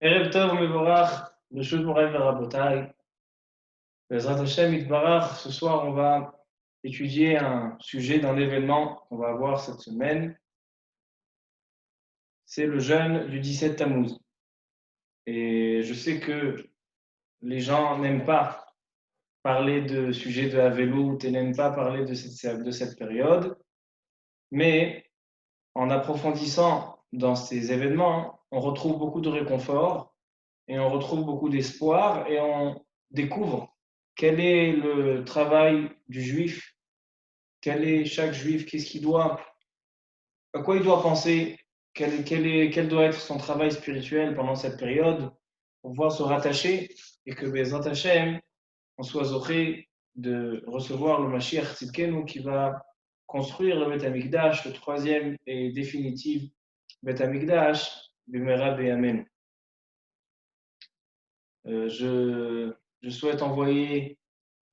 Erev Tov Mevorach, le Shul Morav Rabotai. Bezrat Hashem Itbarach, ce soir on va étudier un sujet d'un événement qu'on va avoir cette semaine. C'est le jeûne du 17 Tammuz. Et je sais que les gens n'aiment pas parler de sujet de Havelout et n'aiment pas parler de cette période. Mais en approfondissant dans ces événements, on retrouve beaucoup de réconfort et on retrouve beaucoup d'espoir et on découvre quel est le travail du juif, quel est chaque juif, qu'est-ce qu'il doit, à quoi il doit penser, quel doit être son travail spirituel pendant cette période pour pouvoir se rattacher et que Bezrat Hashem, on soit zoché de recevoir le Mashiach Tzidkenu qui va construire le Beth Amikdash, le troisième et définitif Beth Amikdash, Bimera Beyamen. Je souhaite envoyer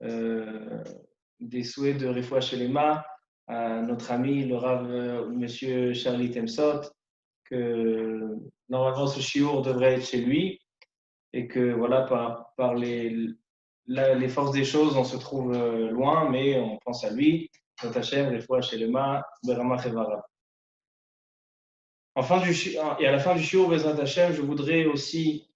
des souhaits de Refoua Shelema à notre ami, le Rav Monsieur Charlie Temsot, que normalement ce shiur devrait être chez lui et que voilà, par les forces des choses, on se trouve loin, mais on pense à lui. Notre Hachem, Refoua Shelema, Berama Chevara. Et à la fin du shiur, Bezrat Hashem, je voudrais aussi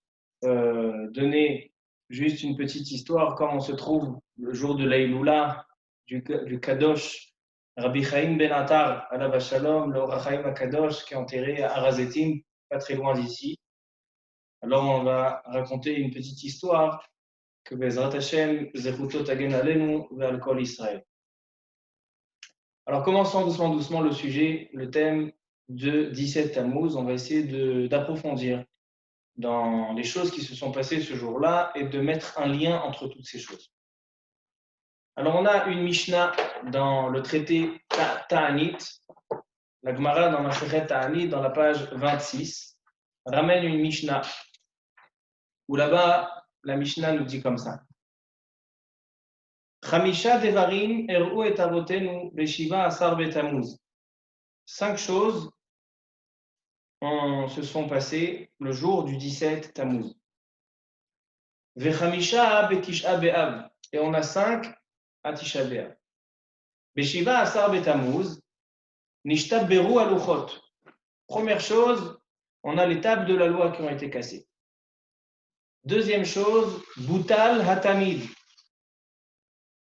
donner juste une petite histoire, comme on se trouve le jour de l'Aïloula du Kadosh, Rabbi Chaim Ben Attar, Alav Shalom, le Or Chaim Kadosh, qui est enterré à Arazetim, pas très loin d'ici. Alors on va raconter une petite histoire que Bezrat Hashem, Zechuto Tagen Alenu, vers le Kol Israël. Alors commençons doucement le sujet, le thème de 17 Tammuz. On va essayer d'approfondir dans les choses qui se sont passées ce jour-là et de mettre un lien entre toutes ces choses. Alors on a une Mishnah dans le traité Ta'anit, la Gemara dans Masechet Ta'anit, dans la page 26, ramène une Mishnah, où là-bas, la Mishnah nous dit comme ça. Chamisha devarim er'u et avotenu beshiva asar betamuz. 5 choses se sont passées le jour du 17 Tammuz. Vechamisha betisha be'av. Et on a 5 à Tisha B'Av. Beshiva asar betamuz, nishtab beru aluchot. Première chose, on a les tables de la loi qui ont été cassées. Deuxième chose, boutal hatamid.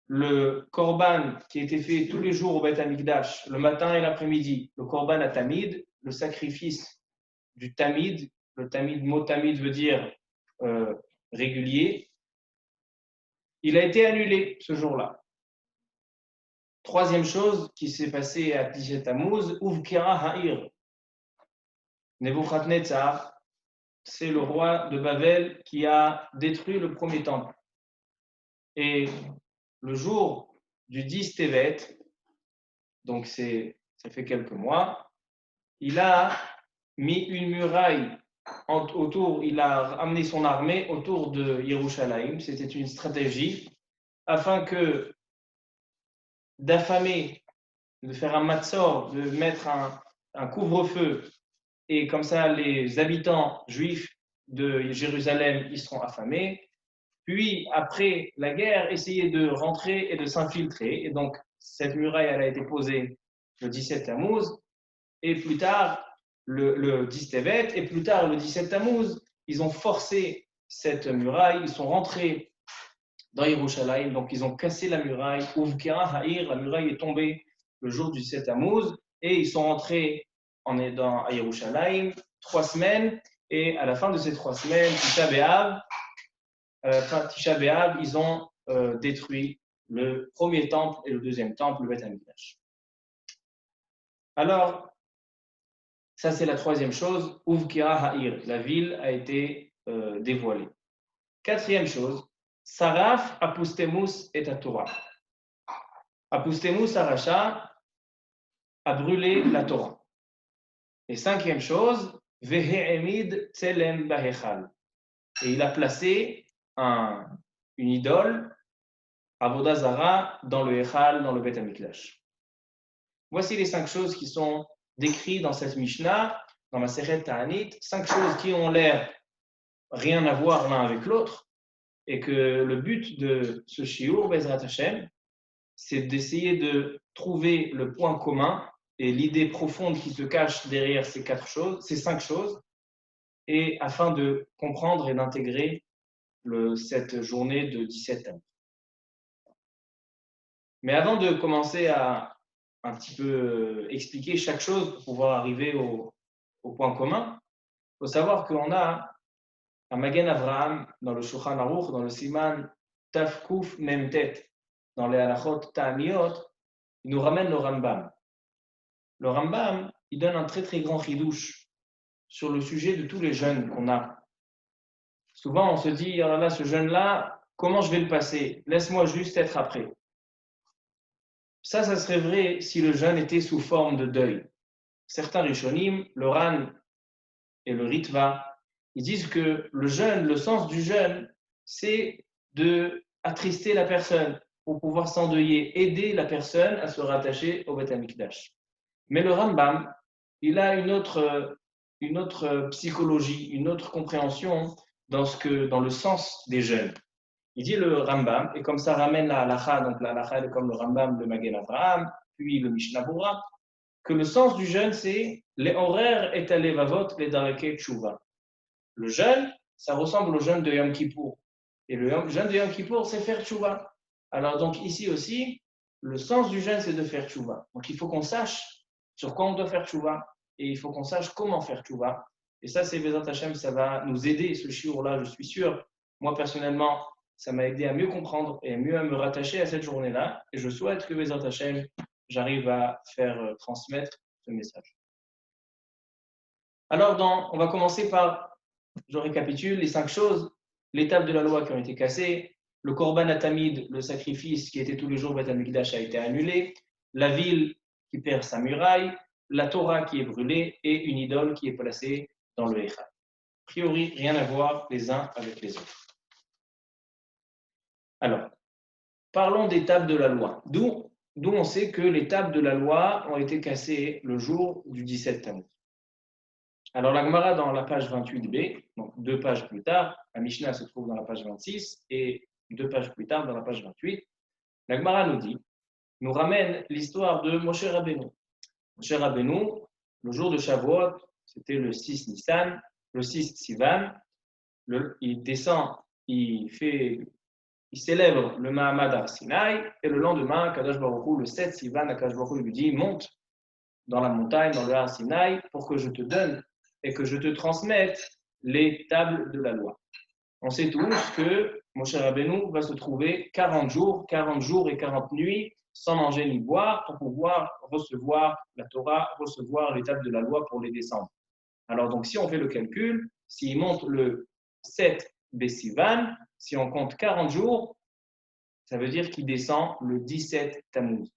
Le korban qui était fait tous les jours au Beth Amikdash, le matin et l'après-midi, le korban hatamid, le sacrifice du tamid, le tamid, mot tamid veut dire régulier, il a été annulé ce jour-là. Troisième chose qui s'est passée à Tisha Tammuz, Uvkira Ha'ir. Nebuchadnezzar, c'est le roi de Babel qui a détruit le premier temple. Et le jour du 10 Tevet, donc ça fait quelques mois, il a mis une muraille autour, il a amené son armée autour de Yerushalayim. C'était une stratégie afin d'affamer, de faire un matzor, de mettre un couvre-feu, et comme ça les habitants juifs de Jérusalem ils seront affamés. Puis après la guerre, essayer de rentrer et de s'infiltrer. Et donc cette muraille elle a été posée le 17 Tammuz, et plus tard le 10 Tevet, et plus tard le 17 Tammuz, ils ont forcé cette muraille, ils sont rentrés dans Yerushalayim, donc ils ont cassé la muraille. Uvkira Ha'ir, la muraille est tombée le jour du 17 Tammuz, et ils sont rentrés à Yerushalayim 3 semaines, et à la fin de ces 3 semaines, Tisha B'Av, ils ont détruit le premier temple et le deuxième temple, le Beth Amikdash. Alors, ça c'est la troisième chose, Uvkira Ha'ir, la ville a été dévoilée. Quatrième chose, Saraf Apustemus et Torah. Apustemus Aracha a brûlé la Torah. Et cinquième chose, Vehe'emid Tselem Bahechal. Et il a placé une idole, Avodah Zara, dans le Echal, dans le Beth Amikdash. Voici les 5 choses qui sont décrites dans cette Mishnah, dans la Masechet Ta'anit, 5 choses qui ont l'air rien à voir l'un avec l'autre et que le but de ce shiur, Bezrat Hashem, c'est d'essayer de trouver le point commun et l'idée profonde qui se cache derrière ces 5 choses, et afin de comprendre et d'intégrer cette journée de 17 ans. Mais avant de commencer à un petit peu expliquer chaque chose pour pouvoir arriver au point commun, il faut savoir qu'on a un Magen Avraham dans le Shulchan Aruch, dans le Siman Taf Kuf Mem Tet, dans les Halachot Ta'amiot, il nous ramène le Rambam. Le Rambam, il donne un très très grand chidouche sur le sujet de tous les jeûnes qu'on a. Souvent, on se dit, oh là là, ce jeûne-là, comment je vais le passer? Laisse-moi juste être après. Ça serait vrai si le jeûne était sous forme de deuil. Certains Rishonim, le Ran et le Ritva, ils disent que le jeûne, le sens du jeûne, c'est de attrister la personne pour pouvoir s'endeuiller, aider la personne à se rattacher au Beth Amikdash. Mais le Rambam, il a une autre psychologie, une autre compréhension dans le sens des jeûnes. Il dit le Rambam, et comme ça ramène la halacha, donc la halacha est comme le Rambam, le Magen Avraham, puis le Mishnah Bura, que le sens du jeûne, c'est les horaires et alevavot les dareke tshuva. Le jeûne, ça ressemble au jeûne de Yom Kippour. Et le jeûne de Yom Kippour, c'est faire tshuva. Alors donc ici aussi, le sens du jeûne, c'est de faire tshuva. Donc il faut qu'on sache sur quoi on doit faire tshuva, et il faut qu'on sache comment faire tshuva. Et ça, c'est Bezrat Hashem, ça va nous aider, ce shiur-là, je suis sûr. Moi, personnellement, ça m'a aidé à mieux comprendre et mieux à me rattacher à cette journée-là. Et je souhaite que Bezrat Hashem, j'arrive à faire transmettre ce message. Alors, on va commencer par, je récapitule, les 5 choses, l'étape de la loi qui ont été cassées, le korban atamid, le sacrifice qui était tous les jours au Beth Amikdash a été annulé, la ville qui perd sa muraille, la Torah qui est brûlée et une idole qui est placée dans le Echad. A priori, rien à voir les uns avec les autres. Alors, parlons des tables de la loi. D'où on sait que les tables de la loi ont été cassées le jour du 17 Tammuz. Alors, la Gemara dans la page 28b, donc 2 pages plus tard, la Mishnah se trouve dans la page 26 et 2 pages plus tard dans la page 28, la Gemara nous ramène l'histoire de Moshe Rabbeinu. Moshe Rabbeinu, le jour de Shavuot, c'était le 6 Nissan, le 6 Sivan, il descend, il célèbre le Mahamad Har Sinaï, et le lendemain, Kadosh Baruch Hu, le 7 Sivan, Kadosh Baruch Hu lui dit, monte dans la montagne, dans le Har Sinaï, pour que je te donne et que je te transmette les tables de la loi. On sait tous que Moshe Rabbeinu va se trouver 40 jours et 40 nuits sans manger ni boire pour pouvoir recevoir la Torah, recevoir les tables de la loi pour les descendre. Alors donc si on fait le calcul, s'il monte le 7 Bessivan, si on compte 40 jours, ça veut dire qu'il descend le 17 Tammuz.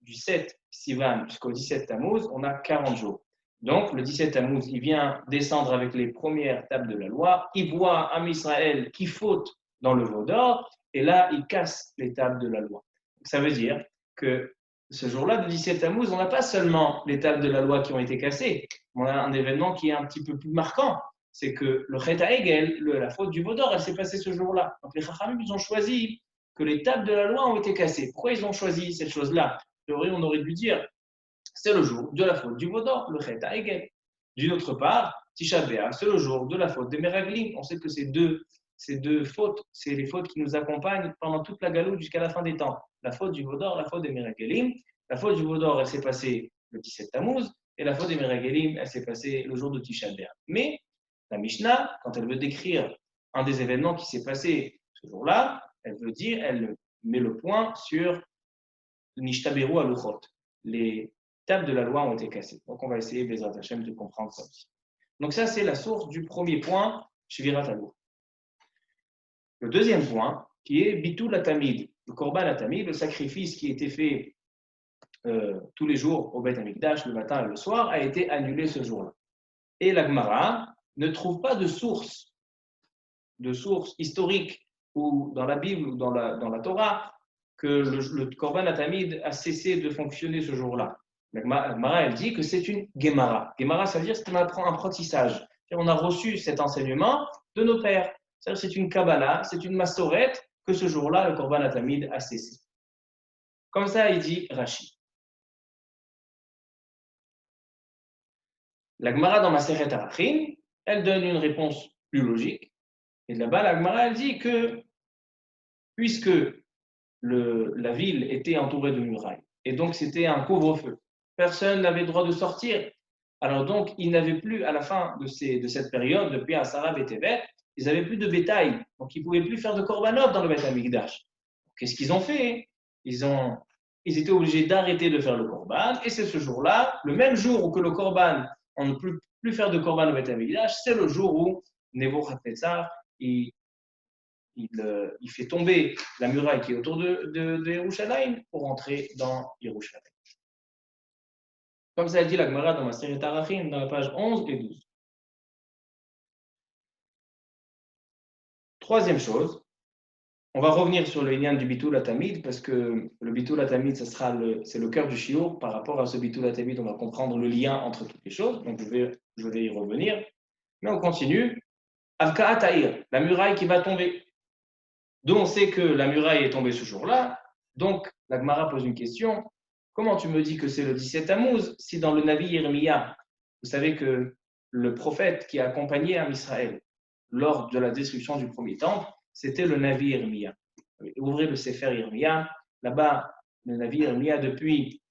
Du 7 Sivan jusqu'au 17 Tammuz, on a 40 jours. Donc, le 17 Tammuz, il vient descendre avec les premières tables de la loi. Il voit Am Israël qui faute dans le veau d'or, et là, il casse les tables de la loi. Donc, ça veut dire que ce jour-là, le 17 Tammuz, on n'a pas seulement les tables de la loi qui ont été cassées. On a un événement qui est un petit peu plus marquant. C'est que le Chet HaEgel, la faute du veau d'or, elle s'est passée ce jour-là. Donc, les Chachamim, ils ont choisi que les tables de la loi ont été cassées. Pourquoi ils ont choisi cette chose-là? On aurait dû dire c'est le jour de la faute du veau d'or, le Chet HaEgel. D'une autre part, Tisha B'Av, c'est le jour de la faute des Meraglim. On sait que ces deux fautes, c'est les fautes qui nous accompagnent pendant toute la galoute jusqu'à la fin des temps. La faute du veau d'or, la faute des Meraglim. La faute du veau d'or, elle s'est passée le 17 Tammuz, et la faute des Meraglim, elle s'est passée le jour de Tisha B'Av. Mais la Mishnah, quand elle veut décrire un des événements qui s'est passé ce jour-là, elle met le point sur Nishtaberu Aluchot. Les tables de la loi ont été cassées. Donc, on va essayer, Bezrat Hashem, de comprendre ça aussi. Donc, ça, c'est la source du premier point, Shvirat Aluch. Le deuxième point, qui est Bitul Atamid, le Korban Atamid, le sacrifice qui était fait tous les jours au Beth Amikdash, le matin et le soir, a été annulé ce jour-là. Et la Gemara ne trouve pas de source historique ou dans la Bible ou dans la Torah que le Korban Atamid a cessé de fonctionner ce jour-là. La Gemara, elle dit que c'est une Gemara. Gemara, ça veut dire que c'est un apprentissage. On a reçu cet enseignement de nos pères. C'est une Kabbalah, c'est une Massorette que ce jour-là, le Korban Tamid a cessé. Comme ça, il dit Rashi. La Gemara dans Maseret Arachin, elle donne une réponse plus logique. Et là-bas, la Gemara, elle dit que puisque la ville était entourée de murailles, et donc c'était un couvre-feu, personne n'avait le droit de sortir. Alors donc, ils n'avaient plus, à la fin de cette période, depuis Asara et Tevet, ils n'avaient plus de bétail. Donc, ils ne pouvaient plus faire de korbanot dans le Beth Amikdash. Qu'est-ce qu'ils ont fait? Ils étaient obligés d'arrêter de faire le korban. Et c'est ce jour-là, le même jour où que le korban, on ne peut plus faire de korban au Beth Amikdash, c'est le jour où Nebuchadnezzar, il fait tomber la muraille qui est autour de Yerushalayim pour entrer dans Yerushalayim. Comme ça dit la Gemara dans Maseret Arachim, dans la page 11 et 12. Troisième chose, on va revenir sur le lien du Bitul Atamid, parce que le Bitul Atamid, c'est le cœur du shiur. Par rapport à ce Bitul Atamid, on va comprendre le lien entre toutes les choses, donc je vais y revenir. Mais on continue. Avka'at Ha'ir, la muraille qui va tomber. D'où on sait que la muraille est tombée ce jour-là. Donc, la Gemara pose une question. Comment tu me dis que c'est le 17 Tammuz si dans le Navi Yirmiya, vous savez que le prophète qui a accompagné Israël lors de la destruction du premier temple, c'était le Navi Yirmiya. Ouvrez le Sefer Yirmiya. Là-bas, le Navi Yirmiya, depuis,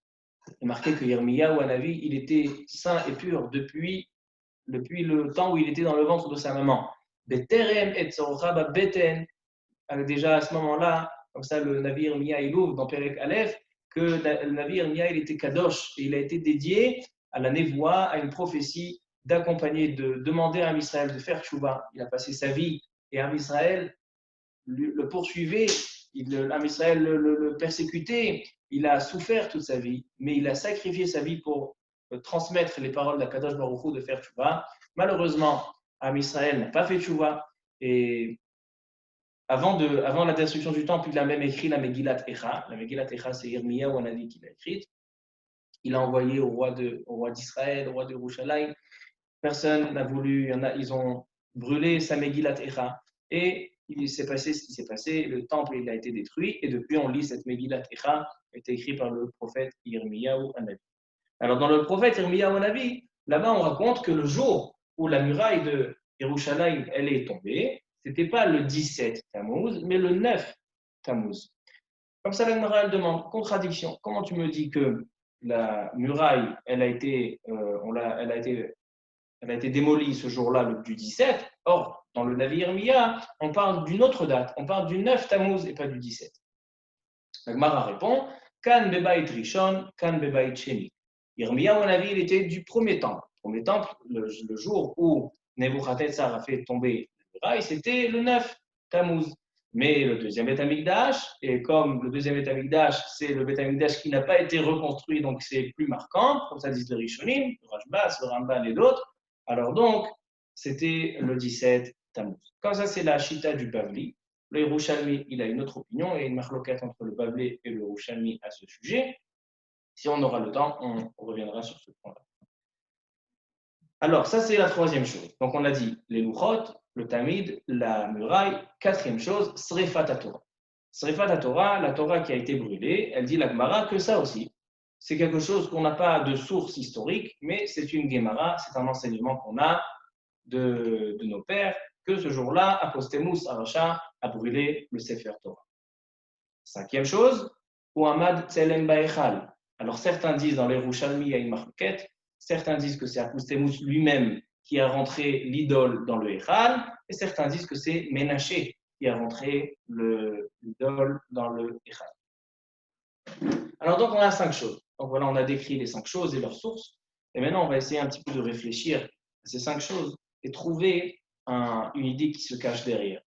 il est marqué que Yirmiya ou un Navi, il était saint et pur depuis le temps où il était dans le ventre de sa maman. Beterem et Tzorcha Beten. Déjà à ce moment-là, comme ça, le Navi Yirmiya, il ouvre dans Perek Aleph que le Navi Yirmiya, il était Kadosh et il a été dédié à la névoie, à une prophétie d'accompagner, de demander à Israël de faire tchouva. Il a passé sa vie et Israël le poursuivait, Israël le persécutait, il a souffert toute sa vie, mais il a sacrifié sa vie pour transmettre les paroles d'Akadosh Baruch Hu de faire tchouva. Malheureusement, Israël n'a pas fait tchouva et avant la destruction du temple, il a même écrit la Megillat Echa. La Megillat Echa, c'est Yirmiya ou Hanavi qui l'a écrite. Il a envoyé au roi d'Israël, au roi de Yerushalayim. Personne n'a voulu, ils ont brûlé sa Megillat Echa. Et il s'est passé ce qui s'est passé. Le temple il a été détruit. Et depuis, on lit cette Megillat Echa, qui a été écrite par le prophète Yirmiya ou Hanavi. Alors, dans le prophète Yirmiya ou Hanavi, là-bas, on raconte que le jour où la muraille de Yerushalayim, elle est tombée, ce n'était pas le 17 Tammuz, mais le 9 Tammuz. Comme ça, la Gemara demande, contradiction, comment tu me dis que la muraille, elle a été démolie ce jour-là, du 17, or, dans le Navi Yirmiya, on parle d'une autre date, on parle du 9 Tammuz et pas du 17. La Gemara répond, Kan bebait rishon, kan bebait sheni. Yirmiya, mon avis, il était du premier temple. Premier temple, le jour où Nebuchadnezzar a fait tomber le muraille, c'était le 9 Tammuz. Mais le deuxième Beth Amikdash, et comme le deuxième Beth Amikdash, c'est le Beth Amikdash qui n'a pas été reconstruit, donc c'est plus marquant, comme ça disent les Rishonim, le Rashbas, le Ramban et d'autres. Alors donc, c'était le 17 Tammuz. Comme ça, c'est la Shita du Bavli. Le Yerushalmi, il a une autre opinion et une marloquette entre le Bavli et le Yerushalmi à ce sujet. Si on aura le temps, on reviendra sur ce point-là. Alors, ça, c'est la troisième chose. Donc, on a dit les Luchot, le Tamid, la muraille. Quatrième chose, Srefat HaTorah. Srefat HaTorah, la Torah qui a été brûlée, elle dit la Gemara que ça aussi. C'est quelque chose qu'on n'a pas de source historique, mais c'est une Gemara, c'est un enseignement qu'on a de nos pères, que ce jour-là, Apostemus Aracha a brûlé le Sefer Torah. Cinquième chose, Ouhamad Tselem Baechal. Alors certains disent dans les Yerushalmi, il y a une marquette, certains disent que c'est Apostemus lui-même qui a rentré l'idole dans le Echal, et certains disent que c'est Ménaché qui a rentré l'idole dans le Echal. Alors donc on a 5 choses. Donc voilà, on a décrit les 5 choses et leurs sources, et maintenant on va essayer un petit peu de réfléchir à ces 5 choses et trouver une idée qui se cache derrière.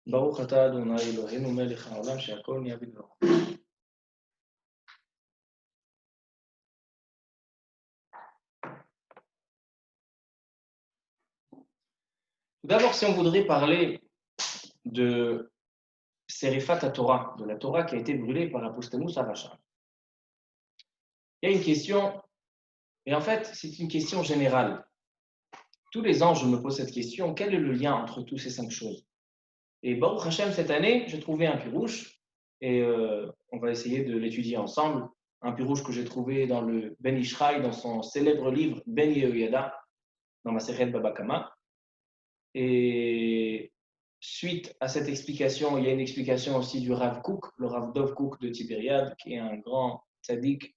Baruch atah Adonai Eloheinu melech haolam she'akol nהיה bidvaro. D'abord, si on voudrait parler de Serifat HaTorah, de la Torah qui a été brûlée par Apostemus Aracha, il y a une question, Et en fait, c'est une question générale. Tous les ans, je me pose cette question, quel est le lien entre tous ces 5 choses? Et Baruch Hashem, cette année, j'ai trouvé un pirouche et on va essayer de l'étudier ensemble. Un pirouche que j'ai trouvé dans le Ben Ishraï, dans son célèbre livre Ben Yehoyada, dans ma série Baba Kama. Et suite à cette explication, il y a une explication aussi du Rav Kook, le Rav Dov Kook de Tibériade, qui est un grand tzaddik,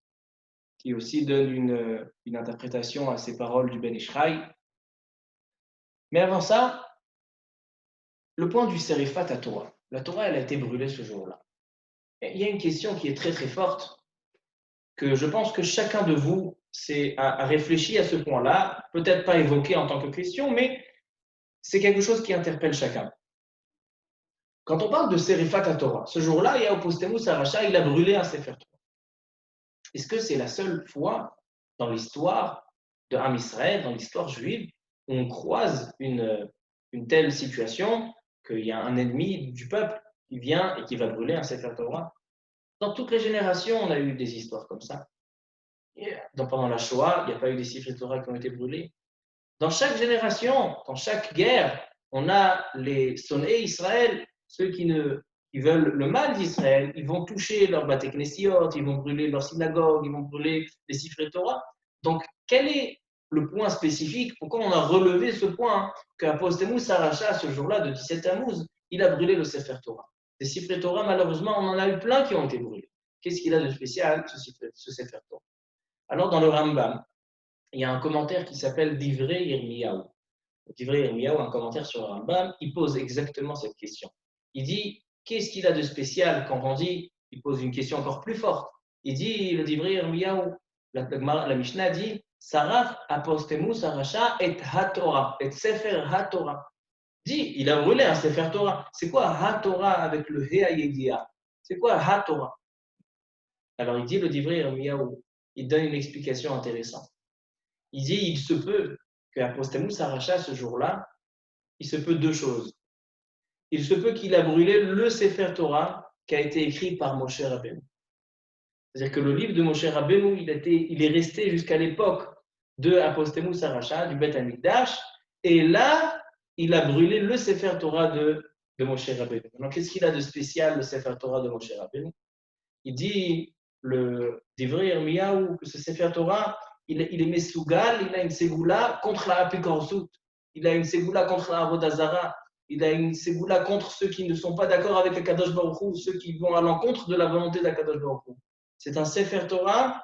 qui aussi donne une interprétation à ces paroles du Ben Ishraï. Mais avant ça, le point du Serifat à Torah. La Torah, elle a été brûlée ce jour-là. Et il y a une question qui est très très forte, que je pense que chacun de vous a réfléchi à ce point-là, peut-être pas évoqué en tant que question, mais c'est quelque chose qui interpelle chacun. Quand on parle de Serifat à Torah, ce jour-là, il y a Opostemu Saracha, il a brûlé un Sefer Torah. Est-ce que c'est la seule fois dans l'histoire de Ham Israël, dans l'histoire juive, où on croise une telle situation qu'il y a un ennemi du peuple qui vient et qui va brûler un Sefer Torah? Dans toutes les générations, on a eu des histoires comme ça. Pendant la Shoah, il n'y a pas eu des Sefer Torah qui ont été brûlés. Dans chaque génération, dans chaque guerre, on a les sonnés Israël, ceux qui veulent le mal d'Israël, ils vont toucher leur Bate Knessiot, ils vont brûler leur synagogue, ils vont brûler les Sifrei Torah. Donc, quel est le point spécifique? Pourquoi on a relevé ce point qu'Apostemu Saracha, ce jour-là de 17 Tammuz, il a brûlé le Sefer Torah? Les Sifrei Torah, malheureusement, on en a eu plein qui ont été brûlés. Qu'est-ce qu'il a de spécial, ce Sefer Torah? Alors, dans le Rambam, il y a un commentaire qui s'appelle Divrei Yirmiyahu. Divrei Yirmiyahu, un commentaire sur le Rambam, il pose exactement cette question. Il dit, qu'est-ce qu'il a de spécial quand on dit, il pose une question encore plus forte. Il dit, le Divrei Yirmiyahu, la Mishnah dit, Saraf apostemu saracha et haTorah, et sefer haTorah. Dit, il a brûlé un sefer Torah. C'est quoi haTorah avec le He Yedia? C'est quoi haTorah? Alors il dit, le Divrei Yirmiyahu, il donne une explication intéressante. Il dit, il se peut qu'Apostemu Saracha, ce jour-là, il se peut deux choses. Il se peut qu'il a brûlé le Sefer Torah qui a été écrit par Moshe Rabbeinu. C'est-à-dire que le livre de Moshe Rabbeinu, il est resté jusqu'à l'époque de Apostemu Saracha, du Beth Amikdash, et là, il a brûlé le Sefer Torah de Moshe Rabbeinu. Donc, qu'est-ce qu'il a de spécial, le Sefer Torah de Moshe Rabbeinu? Il dit, le Divrei Yirmiyahu, que ce Sefer Torah, il est mesougal, il a une ségoula contre la apikorsut, il a une ségoula contre la avodazara, il a une ségoula contre ceux qui ne sont pas d'accord avec Akadosh Baruch Hu, ceux qui vont à l'encontre de la volonté d'Akadosh Baruch Hu. C'est un Sefer Torah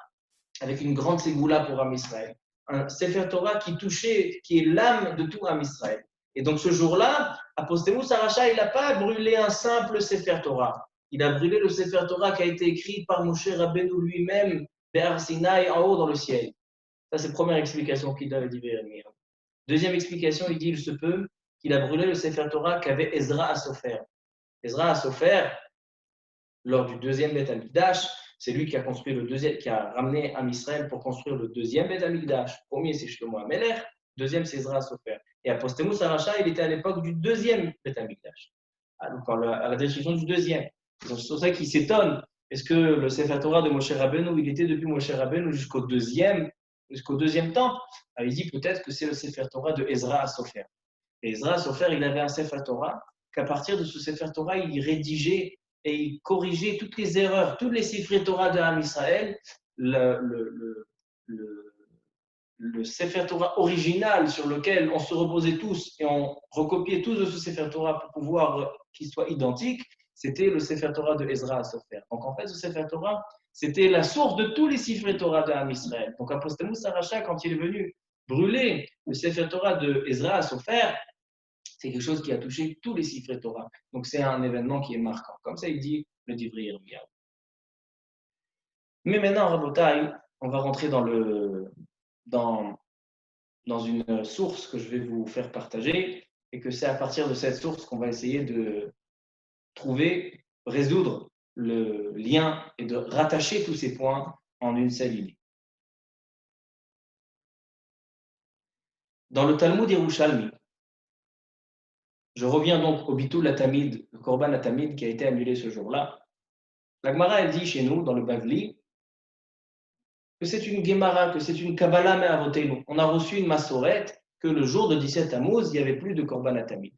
avec une grande ségoula pour Am Israël. Un Sefer Torah qui est l'âme de tout Am Israël. Et donc ce jour-là, Apostemu Saracha, il n'a pas brûlé un simple Sefer Torah. Il a brûlé le Sefer Torah qui a été écrit par Moshe Rabbeinu lui-même, Be'ar Sinaï, en haut dans le ciel. Ça, c'est la première explication qu'il donne, dit Béhémia. Deuxième explication, il dit, il se peut qu'il a brûlé le Sefer Torah qu'avait Ezra à Sofer. Ezra à Sofer, lors du deuxième Beth Amikdash, c'est lui qui a construit le deuxième, qui a ramené Am Israël pour construire le deuxième Beth Amikdash. Premier, c'est Shlomo HaMelech, deuxième, c'est Ezra à Sofer. Et Apostemu Saracha, il était à l'époque du deuxième Beth Amikdash, donc à la destruction du deuxième. C'est pour ça qu'il s'étonne. Est-ce que le Sefer Torah de Moshe Rabbeinu, il était depuis Moshe Rabbeinu jusqu'au deuxième temple? Alors il dit peut-être que c'est le Sefer Torah de Ezra à Sofer. Et Ezra à Sofer, il avait un Sefer Torah qu'à partir de ce Sefer Torah, il rédigeait et il corrigeait toutes les erreurs, tous les Sifrei Torah de Ham Israël, le Sefer Torah original sur lequel on se reposait tous et on recopiait tous de ce Sefer Torah pour pouvoir qu'il soit identique, c'était le Sefer Torah de Ezra à Sofer. Donc en fait, ce Sefer Torah, c'était la source de tous les Sifrei Torah de Ham Israël. Donc Apostemu Saracha, quand il est venu brûler le Sefer Torah de Ezra à Sofer, c'est quelque chose qui a touché tous les Sifrei Torah. Donc c'est un événement qui est marquant. Comme ça, il dit le Divrei Yirmiyahu. Mais maintenant, Rabotai, on va rentrer dans une source que je vais vous faire partager et que c'est à partir de cette source qu'on va essayer de trouver, résoudre le lien et de rattacher tous ces points en une seule idée. Dans le Talmud Yerushalmi, je reviens donc au Bitul Atamid, le Korban Atamid qui a été annulé ce jour-là. La Gemara, elle dit chez nous, dans le Bavli, que c'est une Gemara, que c'est une Kabbalah Me'avotenu. On a reçu une massorette que le jour de 17 Tammuz, il n'y avait plus de Korban Atamid.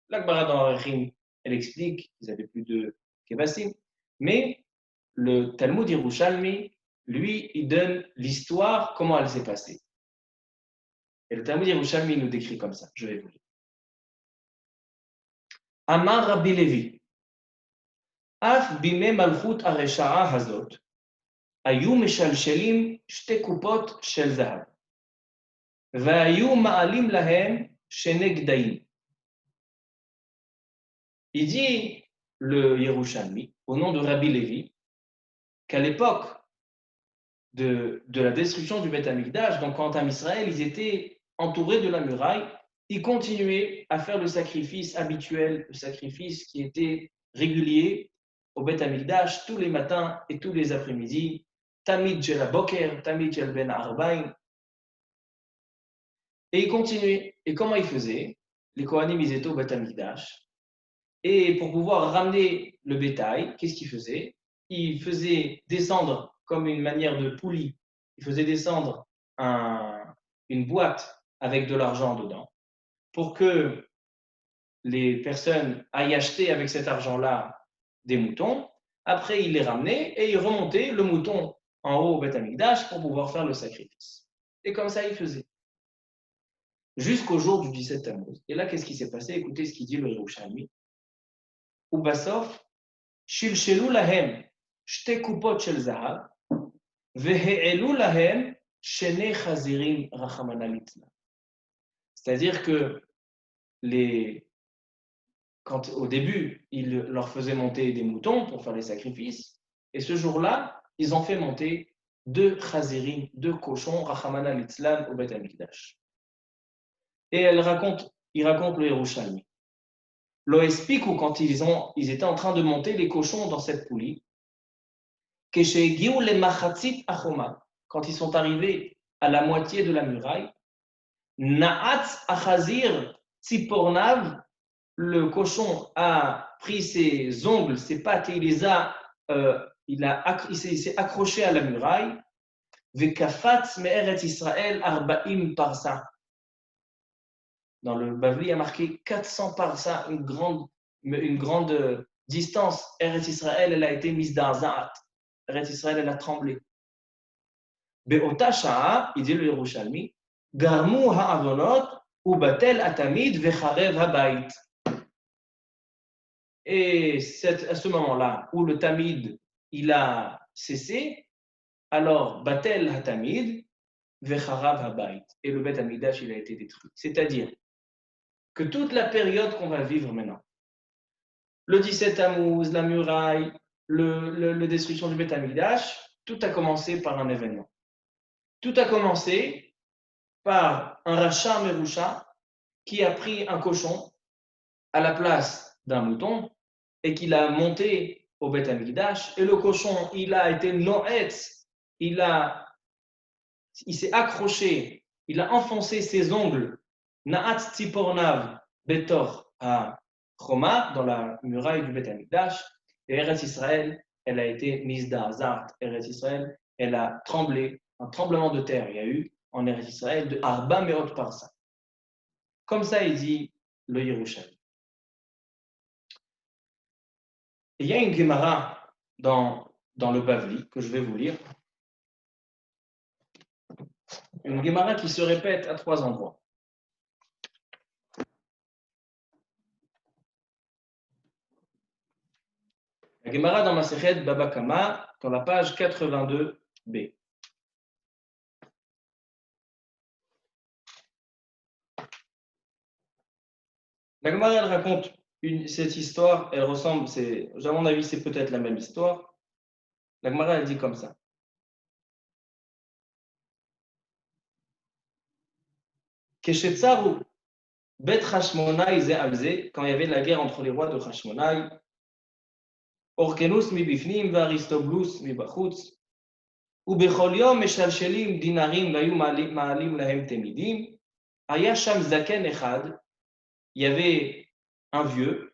La Gemara dans Arachim, elle explique qu'ils n'avaient plus de Kevassim. Mais le Talmud Yerushalmi, lui, il donne l'histoire, comment elle s'est passée. Et le Talmud Yerushalmi nous décrit comme ça. Je vais vous lire. Amar Rabbi Levi. Af bime malchut הרשעה הזאת, היו משלשלים שתי קופות של זהב, והיו מעלים להם שני גדיים. Il dit, le Yerushalmi, au nom de Rabbi Levi, qu'à l'époque de la destruction du Beth Amikdash, donc quand en Israël, ils étaient entourés de la muraille, ils continuaient à faire le sacrifice habituel, le sacrifice qui était régulier au Beth Amikdash tous les matins et tous les après-midi, Tamid Jel Boker, Tamid Jel Ben Arbaïn. Et ils continuaient. Et comment ils faisaient? Les Kohanim, ils étaient au Beth Amikdash. Et pour pouvoir ramener le bétail, qu'est-ce qu'ils faisaient? Ils faisaient descendre, comme une manière de poulie, ils faisaient descendre une boîte avec de l'argent dedans, pour que les personnes aillent acheter avec cet argent-là des moutons. Après, ils les ramenaient et ils remontaient le mouton en haut au Beth Amikdash pour pouvoir faire le sacrifice. Et comme ça, ils faisaient. Jusqu'au jour du 17 Tammuz. Et là, qu'est-ce qui s'est passé? Écoutez ce qu'il dit le Yerushalmi. ובסוף שלשלו להם שתי קופות של זהב והעלו להם שני חזירים רחמנא ליצלן. C'est-à-dire que quand au début, ils leur faisaient monter des moutons pour faire les sacrifices, et ce jour-là, ils ont fait monter 2 chazirim, 2 cochons rachamana litzlan au Beth Amikdash. Et il raconte le Yerushalmi. Lo espiku, quand ils étaient en train de monter les cochons dans cette poulie, quand ils sont arrivés à la moitié de la muraille, Na'atz achazir tzipornav, le cochon a pris ses ongles, ses pattes et il s'est accroché à la muraille. Vekafatz me'eretz Israël arba'im parsa. Dans le Bavli, il y a marqué 400 parsa, une grande distance. Eretz Israël, elle a été mise d'Azat. Eretz Israël, elle a tremblé. Be'ota sha'a, il dit le Yerushalmi, garmu ha'avonot ubatel atamid vecharev habayit. Et à ce moment-là, où le tamid, il a cessé, alors batel hatamid vecharav habayit. Et le Beth Amikdash, il a été détruit. C'est-à-dire que toute la période qu'on va vivre maintenant, le 17 Tammuz, la muraille, la destruction du Beth Amikdash, tout a commencé par un événement. Tout a commencé par un rachat merusha qui a pris un cochon à la place d'un mouton et qu'il a monté au Beth Amikdash. Et le cochon, il a été noetz, il s'est accroché, il a enfoncé ses ongles, Na'at Tzipornav Betor à Choma, dans la muraille du Beth Amikdash. Et Eretz Israël, elle a été mise d'Azat. Eretz Israël, elle a tremblé, un tremblement de terre. Il y a eu en Eretz Israël de Arba Meot Parsa. Comme ça, il dit le Yerushalmi. Il y a une Gemara dans le Bavli que je vais vous lire. Une Gemara qui se répète à 3 endroits. La Gemara dans Masechet Baba Kama, dans la page 82b. La Gemara, elle raconte cette histoire, elle ressemble, à mon avis, c'est peut-être la même histoire. La Gemara, elle dit comme ça. Keshetzaru Bet Hashmonai ze alze, quand il y avait la guerre entre les rois de Hashmonai, Orkenus mi bifnim והריסטובלוס מבחוץ, ובכל יום משלשלים דינרים והיו מעלים להם תמידים, היה שם זקן אחד, il y avait un vieux,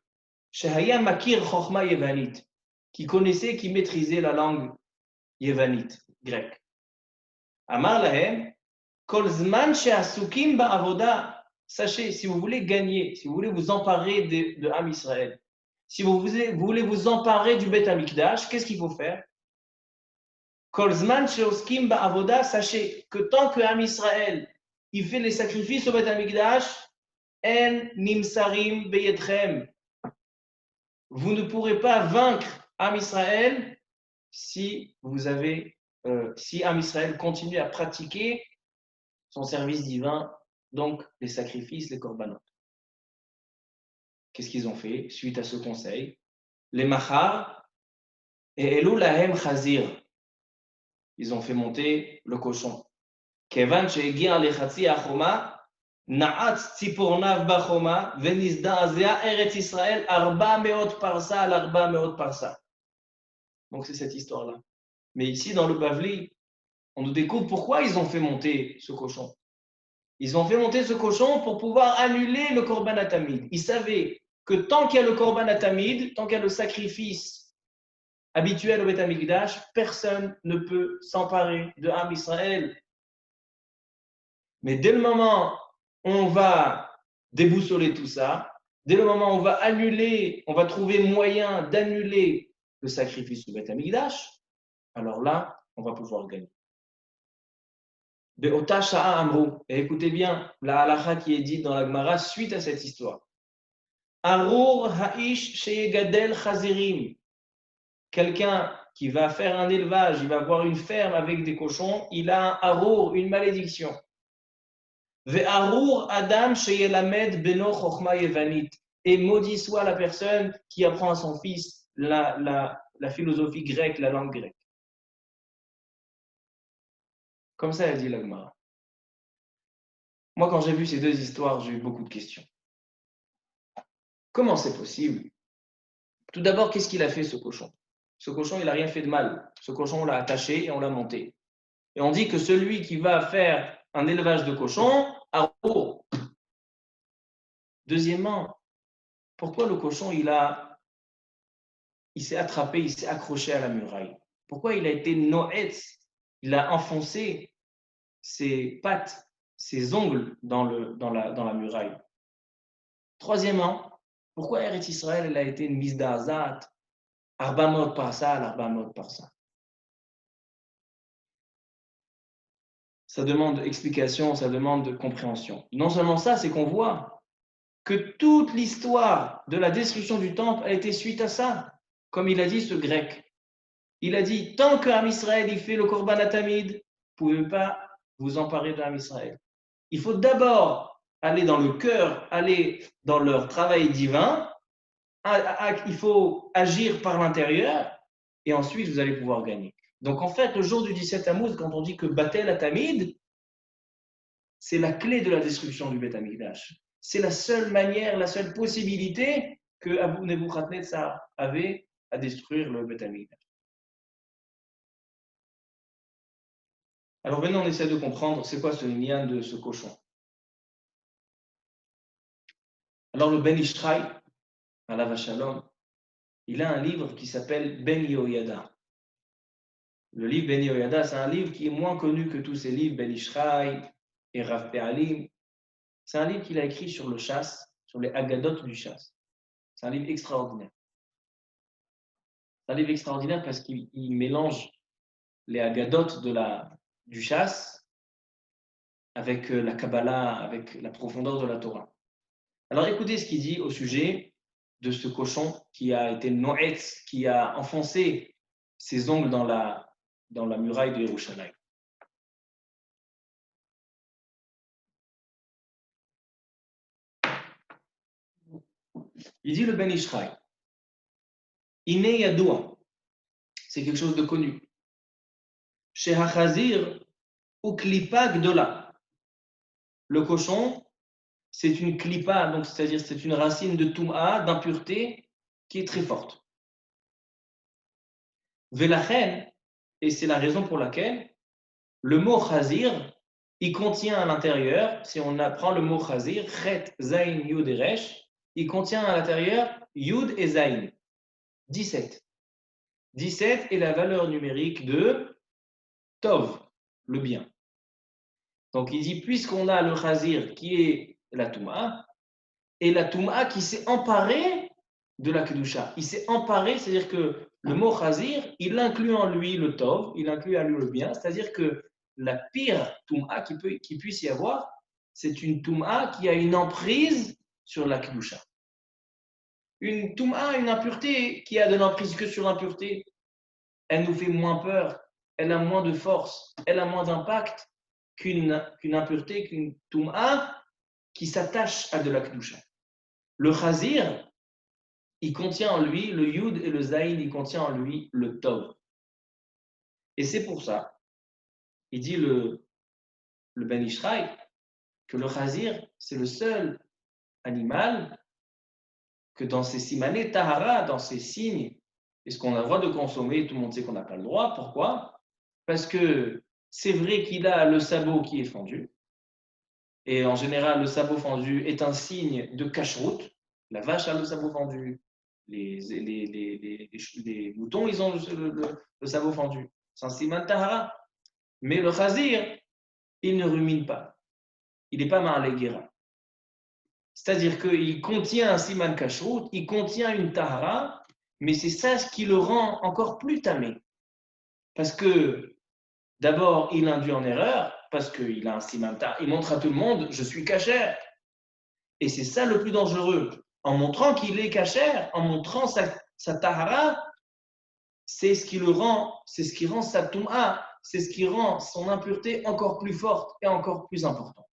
Shehaya Makir Chochma Yevanit, qui connaissait, qui maîtrisait la langue yévanite, grecque. Amar lahem, kol zman she'asukim ba'avoda. Sachez, si vous voulez gagner, si vous voulez vous emparer de Am Israël, si vous voulez vous emparer du Beth Amikdash, qu'est-ce qu'il faut faire? Kol zman she'oskim ba'avoda, sachez que tant que Am Israël, il fait les sacrifices au Beth Amikdash, en nimsarim beyedchem. Vous ne pourrez pas vaincre Am Israël si si Am Israël continue à pratiquer son service divin, donc les sacrifices, les korbanot. Qu'est-ce qu'ils ont fait suite à ce conseil? Les machar et Elou lahem chazir. Ils ont fait monter le cochon. Kevan she'egia lechatzi achoma, na'at tzipornav bachoma, venizda'azea Eretz Israël, 400 parsa al 400 parsa. Donc c'est cette histoire-là. Mais ici, dans le Bavli, on nous découvre pourquoi ils ont fait monter ce cochon. Ils ont fait monter ce cochon pour pouvoir annuler le Korban Atamid. Ils savaient que tant qu'il y a le Korban Atamid, tant qu'il y a le sacrifice habituel au Beth Amikdash, personne ne peut s'emparer de Am Israël. Mais dès le moment où on va déboussoler tout ça, dès le moment où on va annuler, on va trouver moyen d'annuler le sacrifice au Beth Amikdash, alors là, on va pouvoir gagner. Be'ota sha'a amru. Et écoutez bien la halakha qui est dite dans la Gemara suite à cette histoire. Arur ha'ish sheyegadel chazirim. Quelqu'un qui va faire un élevage, il va avoir une ferme avec des cochons, il a un arur, une malédiction. Ve'arur adam sheyelamed beno chochma yevanit. Et maudit soit la personne qui apprend à son fils la philosophie grecque, la langue grecque. Comme ça, elle dit la Gemara. Moi, quand j'ai vu ces deux histoires, j'ai eu beaucoup de questions. Comment c'est possible? Tout d'abord, qu'est-ce qu'il a fait, ce cochon? Ce cochon, il n'a rien fait de mal. Ce cochon, on l'a attaché et on l'a monté. Et on dit que celui qui va faire un élevage de cochons a repos. Deuxièmement, pourquoi le cochon, il s'est attrapé, il s'est accroché à la muraille? Pourquoi il a été noetz? Il a enfoncé ses pattes, ses ongles dans la muraille. Troisièmement, pourquoi Eretz Israël elle a été une mise d'Azat, Arbamot par ça, Arbamot par ça? Ça demande explication, ça demande compréhension. Non seulement ça, c'est qu'on voit que toute l'histoire de la destruction du temple a été suite à ça. Comme il a dit ce grec. Il a dit, tant qu'Am Israël il fait le Korban Atamid, vous ne pouvez pas vous emparer d'Am Israël. Il faut d'abord aller dans le cœur, aller dans leur travail divin. Il faut agir par l'intérieur et ensuite vous allez pouvoir gagner. Donc en fait, le jour du 17 Tammuz, quand on dit que Batel Atamid, c'est la clé de la destruction du Beth Amikdash. C'est la seule manière, la seule possibilité que Abu Nebuchadnezzar avait à détruire le Beth Amikdash. Alors maintenant, on essaie de comprendre c'est quoi ce lien de ce cochon. Alors le Ben Ishraï, Alav Hashalom, il a un livre qui s'appelle Ben Yehoyada. Le livre Ben Yehoyada, c'est un livre qui est moins connu que tous ces livres, Ben Ishraï et Rav Pe'alim. C'est un livre qu'il a écrit sur le chasse, sur les Haggadot du chasse. C'est un livre extraordinaire. C'est un livre extraordinaire parce qu'il mélange les Haggadot du chasse avec la Kabbalah, avec la profondeur de la Torah. Alors écoutez ce qu'il dit au sujet de ce cochon qui a été noetz, qui a enfoncé ses ongles dans la muraille de Yerushalayim. Il dit le Ben Ishraï, Ine Yadoua, c'est quelque chose de connu. Chez Hachazir ou Klipa Gdola. Le cochon, c'est une klipa, donc c'est-à-dire c'est une racine de Toum'a, d'impureté, qui est très forte. Velachen, et c'est la raison pour laquelle le mot Chazir, il contient à l'intérieur, si on apprend le mot Chazir, Chet, Zain, Yud et Resh, il contient à l'intérieur Yud et Zain, 17. 17 est la valeur numérique de Tov, le bien. Donc il dit, puisqu'on a le chazir qui est la Touma, et la Touma qui s'est emparée de la Kedusha. Il s'est emparé, c'est-à-dire que le mot chazir, il inclut en lui le tov, il inclut en lui le bien, c'est-à-dire que la pire Touma qui puisse y avoir, c'est une Touma qui a une emprise sur la Kedusha. Une Touma, une impureté qui a de l'emprise que sur l'impureté, elle nous fait moins peur, elle a moins de force, elle a moins d'impact qu'une impureté, qu'une Touma qui s'attache à de la Kedusha. Le chazir, il contient en lui le yud et le zaïd, il contient en lui le tov. Et c'est pour ça, il dit le Ben Ishraï, que le chazir, c'est le seul animal que dans ses simané tahara, dans ses signes, est-ce qu'on a le droit de consommer? Tout le monde sait qu'on n'a pas le droit. Pourquoi? Parce que c'est vrai qu'il a le sabot qui est fendu. Et en général, le sabot fendu est un signe de cache-route. La vache a le sabot fendu. Les moutons, ils ont le sabot fendu. C'est un siman tahara. Mais le chazir, il ne rumine pas. Il n'est pas ma'aleguera. C'est-à-dire qu'il contient un siman kashrut, il contient une tahara, mais c'est ça ce qui le rend encore plus tamé. Parce que d'abord, il induit en erreur, parce qu'il a un siman tahara. Il montre à tout le monde, je suis kasher. Et c'est ça le plus dangereux. En montrant qu'il est kasher, en montrant sa tahara, c'est ce qui le rend, c'est ce qui rend sa touma, c'est ce qui rend son impureté encore plus forte et encore plus importante.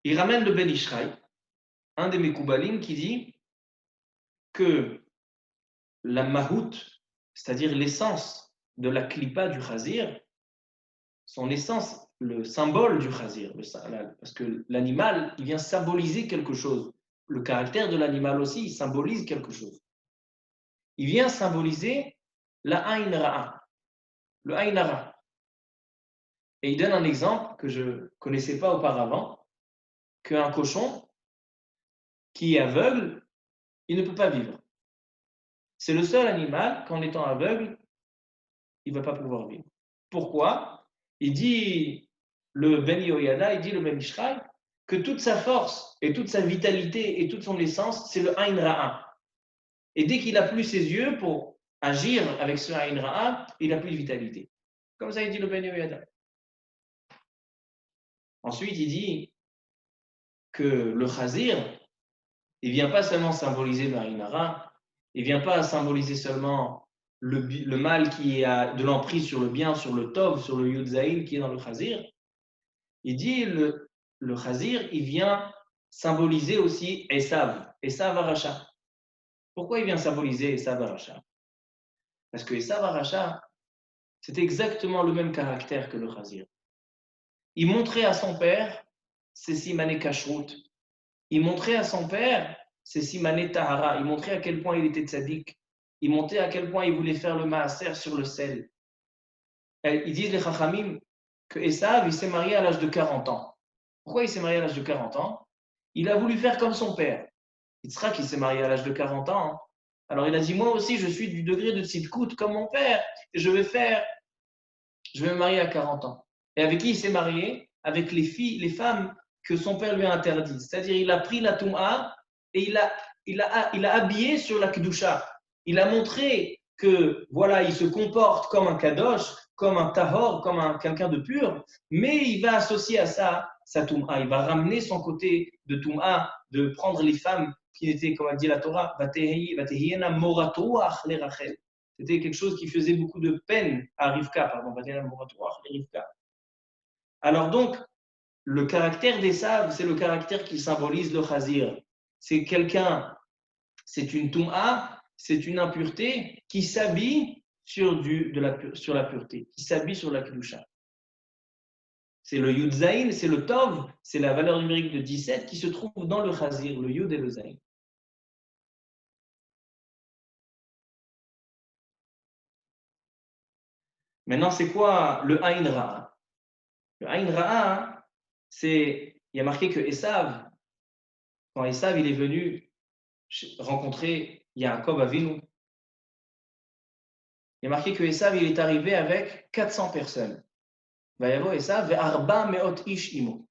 Il ramène le Ben Ishraï, un des Mekoubalim, qui dit que la mahout, c'est-à-dire l'essence de la klipa du chazir, son essence, le symbole du chazir, parce que l'animal, il vient symboliser quelque chose. Le caractère de l'animal aussi, il symbolise quelque chose. Il vient symboliser la Ain Ra'a, le Ain Hara. Et il donne un exemple que je ne connaissais pas auparavant, qu'un cochon qui est aveugle, il ne peut pas vivre. C'est le seul animal qu'en étant aveugle, il ne va pas pouvoir vivre. Pourquoi? Il dit, le Ben Yoyada, il dit le Ben Ishraï, que toute sa force et toute sa vitalité et toute son essence, c'est le Ain Ra'a. Et dès qu'il n'a plus ses yeux pour agir avec ce Ain Ra'a, il n'a plus de vitalité. Comme ça, il dit le Ben Yoyada. Ensuite, il dit que le Khazir, il ne vient pas seulement symboliser le Ain Ra'a, il ne vient pas symboliser seulement le mal qui a de l'emprise sur le bien, sur le Tov, sur le Yud Zaïl qui est dans le Khazir. Il dit le Khazir, il vient symboliser aussi Esav, Esav Aracha. Pourquoi il vient symboliser Esav Aracha? Parce que Esav Aracha, c'est exactement le même caractère que le Khazir. Il montrait à son père ses simané kashrut. Il montrait à son père ses simané tahara. Il montrait à quel point il était tzaddik. Il montrait à quel point il voulait faire le maaser sur le sel. Ils disent les Chachamim que Esav, il s'est marié à l'âge de 40 ans. Pourquoi il s'est marié à l'âge de 40 ans? Il a voulu faire comme son père. Yitzhak, il s'est marié à l'âge de 40 ans. Hein. Alors il a dit, moi aussi, je suis du degré de tzidkout comme mon père. Et je vais me marier à 40 ans. Et avec qui il s'est marié? Avec les femmes que son père lui a interdites. C'est-à-dire, il a pris la Toum'a et il a habillé sur la Kedusha. Il a montré que, voilà, il se comporte comme un Kadosh, comme un Tahor, comme quelqu'un de pur, mais il va associer à ça sa Toum'a. Il va ramener son côté de Toum'a, de prendre les femmes qui étaient, comme a dit la Torah, Vatehiyena moratoach le Rachel. C'était quelque chose qui faisait beaucoup de peine à Rivka, pardon, Rivka. Alors donc, le caractère d'Esav, c'est le caractère qui symbolise le chazir. C'est quelqu'un, c'est une toum'a, c'est une impureté qui s'habille sur la pureté, qui s'habille sur la kedusha. C'est le yud zayin, c'est le tov, c'est la valeur numérique de 17 qui se trouve dans le chazir, le yud et le zayin. Maintenant, c'est quoi le Ain Ra'a? Le Ain Ra'a, il y a marqué que Esav, quand Esav il est venu rencontrer Yaakov Avinu, Il est marqué que Esav, il est arrivé avec 400 personnes. Vayavo Esav ve'arba me'ot ish imo.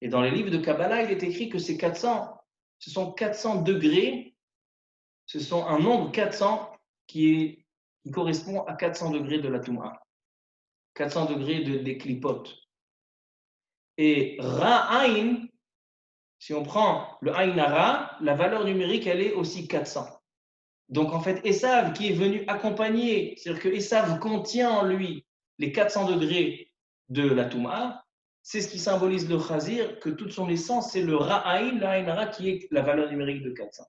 Et dans les livres de Kabbalah, il est écrit que ces 400, ce sont 400 degrés, ce sont un nombre 400 qui correspond à 400 degrés de la Touma, 400 degrés des clipotes. Et Ra'ain, si on prend le Ain Ra, la valeur numérique, elle est aussi 400. Donc en fait, Esav qui est venu accompagner, c'est-à-dire que Esav contient en lui les 400 degrés de la Touma, c'est ce qui symbolise le Chazir, que toute son essence, c'est le Ra'ain, le Ain Ra qui est la valeur numérique de 400.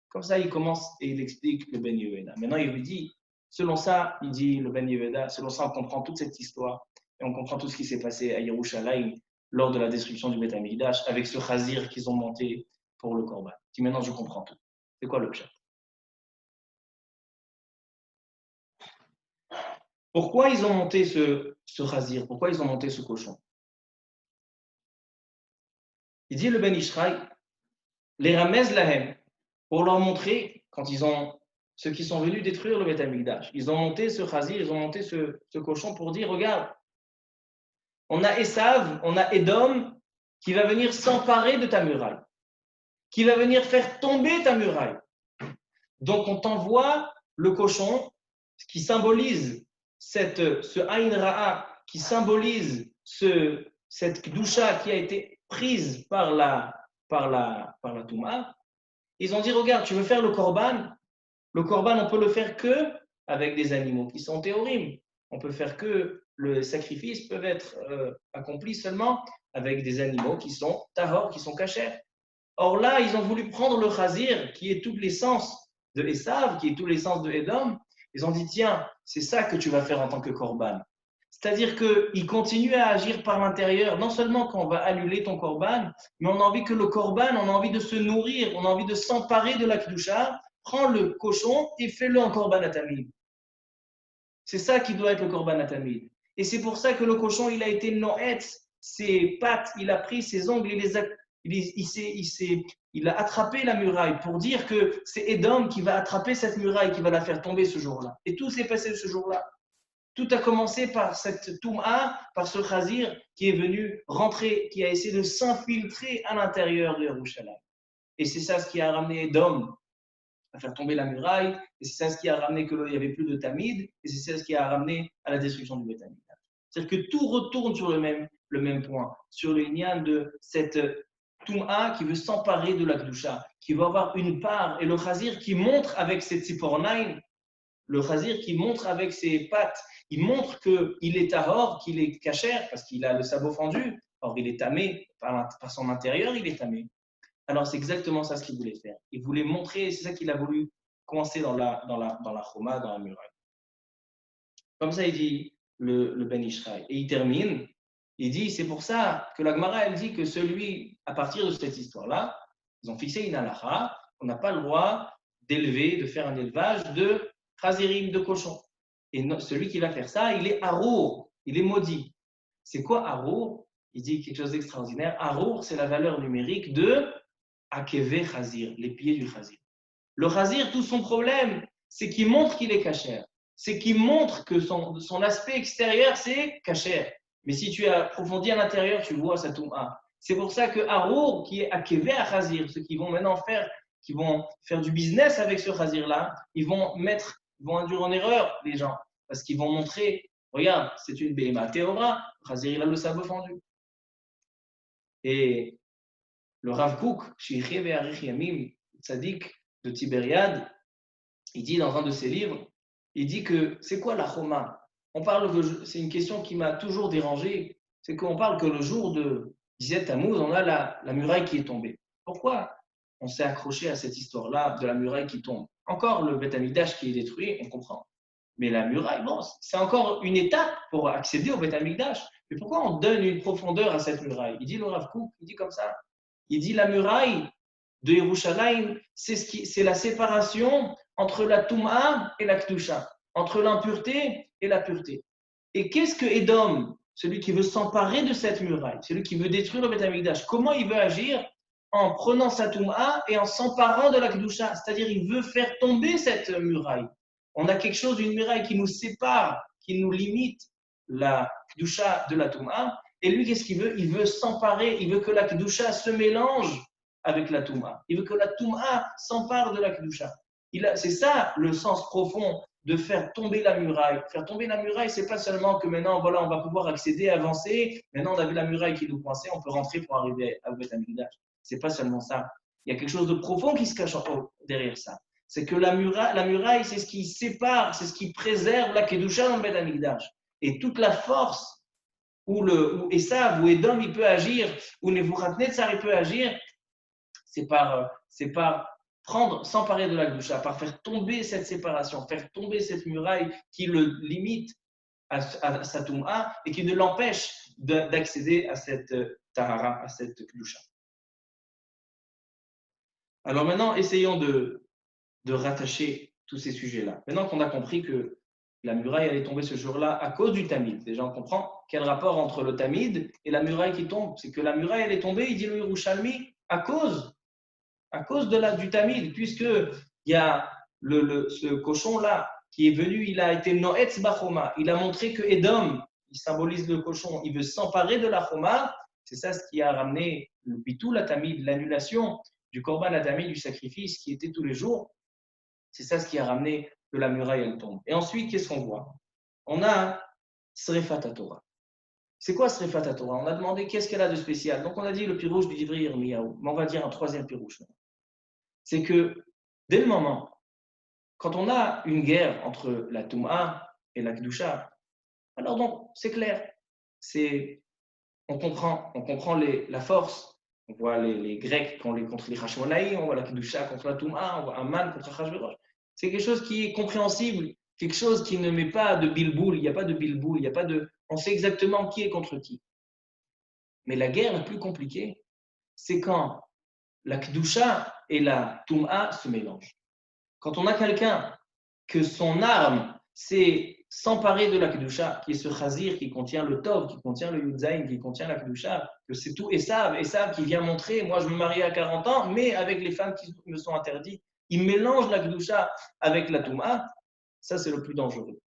Comme ça, il commence et il explique le Ben Yehuda. Maintenant, il lui dit, selon ça, il dit le Ben Yehuda, selon ça, on comprend toute cette histoire et on comprend tout ce qui s'est passé à Yerushalayim lors de la destruction du Beth Amikdash avec ce Chazir qu'ils ont monté pour le Korban. Il dit, maintenant, je comprends tout. C'est quoi le pshat? Pourquoi ils ont monté ce Chazir? Pourquoi ils ont monté ce cochon? Il dit le Ben Ishraï, les Ramez Lahem, pour leur montrer, quand ils ont, ceux qui sont venus détruire le Beth Amikdash, ils ont monté ce Chazir, ils ont monté ce cochon pour dire, regarde, on a Esav, on a Edom qui va venir s'emparer de ta muraille, qui va venir faire tomber ta muraille. Donc on t'envoie le cochon qui symbolise ce Ain Ra'a, qui symbolise cette Kedusha qui a été prise par la Touma. Ils ont dit, regarde, tu veux faire le Korban, on peut le faire que avec des animaux qui sont théorim. On peut faire que le sacrifice peut être accompli seulement avec des animaux qui sont tahor, qui sont cachers. Or là, ils ont voulu prendre le Chazir, qui est toute l'essence de Esav, qui est toute l'essence de Edom. Ils ont dit, tiens, c'est ça que tu vas faire en tant que Korban. C'est-à-dire qu'ils continuent à agir par l'intérieur. Non seulement quand on va annuler ton Korban, mais on a envie que le Korban, on a envie de se nourrir, on a envie de s'emparer de la Kedusha. Prends le cochon et fais-le en Korban Atamid. C'est ça qui doit être le Korban Atamid. Et c'est pour ça que le cochon, il a été noetz, ses pattes, il a pris ses ongles, il a attrapé la muraille pour dire que c'est Edom qui va attraper cette muraille, qui va la faire tomber ce jour-là. Et tout s'est passé ce jour-là. Tout a commencé par cette Touma, par ce Chazir qui est venu rentrer, qui a essayé de s'infiltrer à l'intérieur de Yerushalayim. Et c'est ça ce qui a ramené Edom à faire tomber la muraille, et c'est ça ce qui a ramené qu'il n'y avait plus de Tamid, et c'est ça ce qui a ramené à la destruction du Beth Amikdash. C'est-à-dire que tout retourne sur le même point, sur le lien de cette Touma qui veut s'emparer de la Kedusha, qui veut avoir une part, et le Chazir qui montre avec ses tzipornaim, le Chazir qui montre avec ses pattes, il montre qu'il est tahor, qu'il est kasher, parce qu'il a le sabot fendu, or il est tamé, par son intérieur, il est tamé. Alors c'est exactement ça ce qu'il voulait faire. Il voulait montrer, c'est ça qu'il a voulu commencer dans la Choma, dans la muraille. Comme ça, il dit le Ben Ishraï. Et il termine, il dit, c'est pour ça que la Gemara, elle dit que celui, à partir de cette histoire-là, ils ont fixé une halakha, on n'a pas le droit d'élever, de faire un élevage de chazirim, de cochons. Et celui qui va faire ça, il est arour, il est maudit. C'est quoi arour? Il dit quelque chose d'extraordinaire. Arour, c'est la valeur numérique de Akeve Chazir, les pieds du Chazir. Le Chazir, tout son problème, c'est qu'il montre qu'il est kasher. C'est qu'il montre que son aspect extérieur, c'est kasher. Mais si tu approfondis à l'intérieur, tu vois sa touma. C'est pour ça que Arour, qui est Akeve Chazir, ceux qui vont maintenant faire du business avec ce Chazir-là, ils vont induire en erreur les gens. Parce qu'ils vont montrer, regarde, c'est une Behema Théora, le Chazir, il a le sabot fendu. Et le Rav Kook, Sheikhé Ve'arich Yamim, Tzadik de Tibériade, il dit dans un de ses livres, il dit que c'est quoi la Choma? C'est une question qui m'a toujours dérangé, c'est qu'on parle que le jour de 17 Tammuz, on a la muraille qui est tombée. Pourquoi on s'est accroché à cette histoire-là de la muraille qui tombe? Encore le Beth Amikdash qui est détruit, on comprend. Mais la muraille, bon, c'est encore une étape pour accéder au Beth Amikdash. Mais pourquoi on donne une profondeur à cette muraille? Il dit le Rav Kook, il dit comme ça. Il dit la muraille de Yerushalayim, c'est la séparation entre la Touma et la Kedusha, entre l'impureté et la pureté. Et qu'est-ce que Edom, celui qui veut s'emparer de cette muraille, celui qui veut détruire le Beth Amikdash, comment il veut agir? En prenant sa Touma et en s'emparant de la Kedusha, c'est-à-dire il veut faire tomber cette muraille. On a quelque chose, une muraille qui nous sépare, qui nous limite la Kedusha de la Touma. Et lui, qu'est-ce qu'il veut? Il veut s'emparer, il veut que la Kedusha se mélange avec la Touma. Il veut que la Touma s'empare de la Kedusha. C'est ça le sens profond de faire tomber la muraille. Faire tomber la muraille, c'est pas seulement que maintenant, voilà, on va pouvoir accéder, avancer. Maintenant, on a vu la muraille qui nous coinçait, on peut rentrer pour arriver à Beth Amikdash. C'est pas seulement ça. Il y a quelque chose de profond qui se cache derrière ça. C'est que la muraille, c'est ce qui sépare, c'est ce qui préserve la Kedusha dans le Beth Amikdash. Et toute la force où Esav, où Edom, il peut agir, où Nebuchadnezzar, il peut agir, c'est par s'emparer de la Kedusha, par faire tomber cette séparation, faire tomber cette muraille qui le limite à sa Touma et qui ne l'empêche d'accéder à cette Tahara, à cette Kedusha. Alors maintenant, essayons de rattacher tous ces sujets-là. Maintenant qu'on a compris que la muraille allait tomber ce jour-là à cause du Tamid, déjà on comprend quel rapport entre le Tamid et la muraille qui tombe. C'est que la muraille elle est tombée, il dit le Yerushalmi, à cause du Tamid, puisqu'il y a ce cochon-là qui est venu, il a été Noetz Bachoma, il a montré que Edom, il symbolise le cochon, il veut s'emparer de la Choma, c'est ça ce qui a ramené le Bitou, la Tamid, l'annulation du Korban Adami, du sacrifice qui était tous les jours. C'est ça ce qui a ramené que la muraille elle tombe. Et ensuite, qu'est-ce qu'on voit? On a Srefat Torah. C'est quoi Srefat Torah? On a demandé qu'est-ce qu'elle a de spécial. Donc on a dit le pirouche du Divrei Yirmiyahu. Mais on va dire un troisième pirouche. C'est que dès le moment, quand on a une guerre entre la Touma et la Kedusha, alors donc c'est clair. On comprend la force. On voit les Grecs contre les Hashmonaïs, on voit la Kedusha contre la Touma, on voit Aman contre Achashverosh. C'est quelque chose qui est compréhensible, quelque chose qui ne met pas de bilboul, il n'y a pas de bilboul, on sait exactement qui est contre qui. Mais la guerre la plus compliquée, c'est quand la Kedusha et la Touma se mélangent. Quand on a quelqu'un que son arme, c'est s'emparer de la Kedusha, qui est ce chazir qui contient le Tov, qui contient le Yudzaïn, qui contient la Kedusha, que c'est tout Esav qui vient montrer, moi je me marie à 40 ans, mais avec les femmes qui me sont interdites, il mélange la Kedusha avec la Touma, ça c'est le plus dangereux.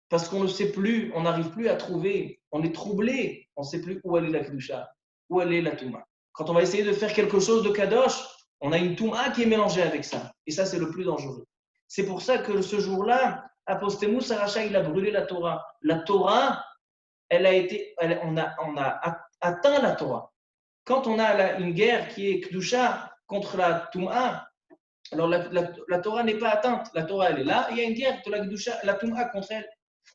Parce qu'on ne sait plus, on n'arrive plus à trouver, on est troublé, on ne sait plus où elle est la Kedusha, où elle est la Touma. Quand on va essayer de faire quelque chose de Kadosh, on a une Touma qui est mélangée avec ça. Et ça, c'est le plus dangereux. C'est pour ça que ce jour-là, Apostemu Saracha, il a brûlé la Torah. La Torah, on a atteint la Torah. Quand on a une guerre qui est Kedusha contre la Touma, alors la Torah n'est pas atteinte. La Torah, elle est là. Il y a une guerre de la Kedusha, la Touma contre elle.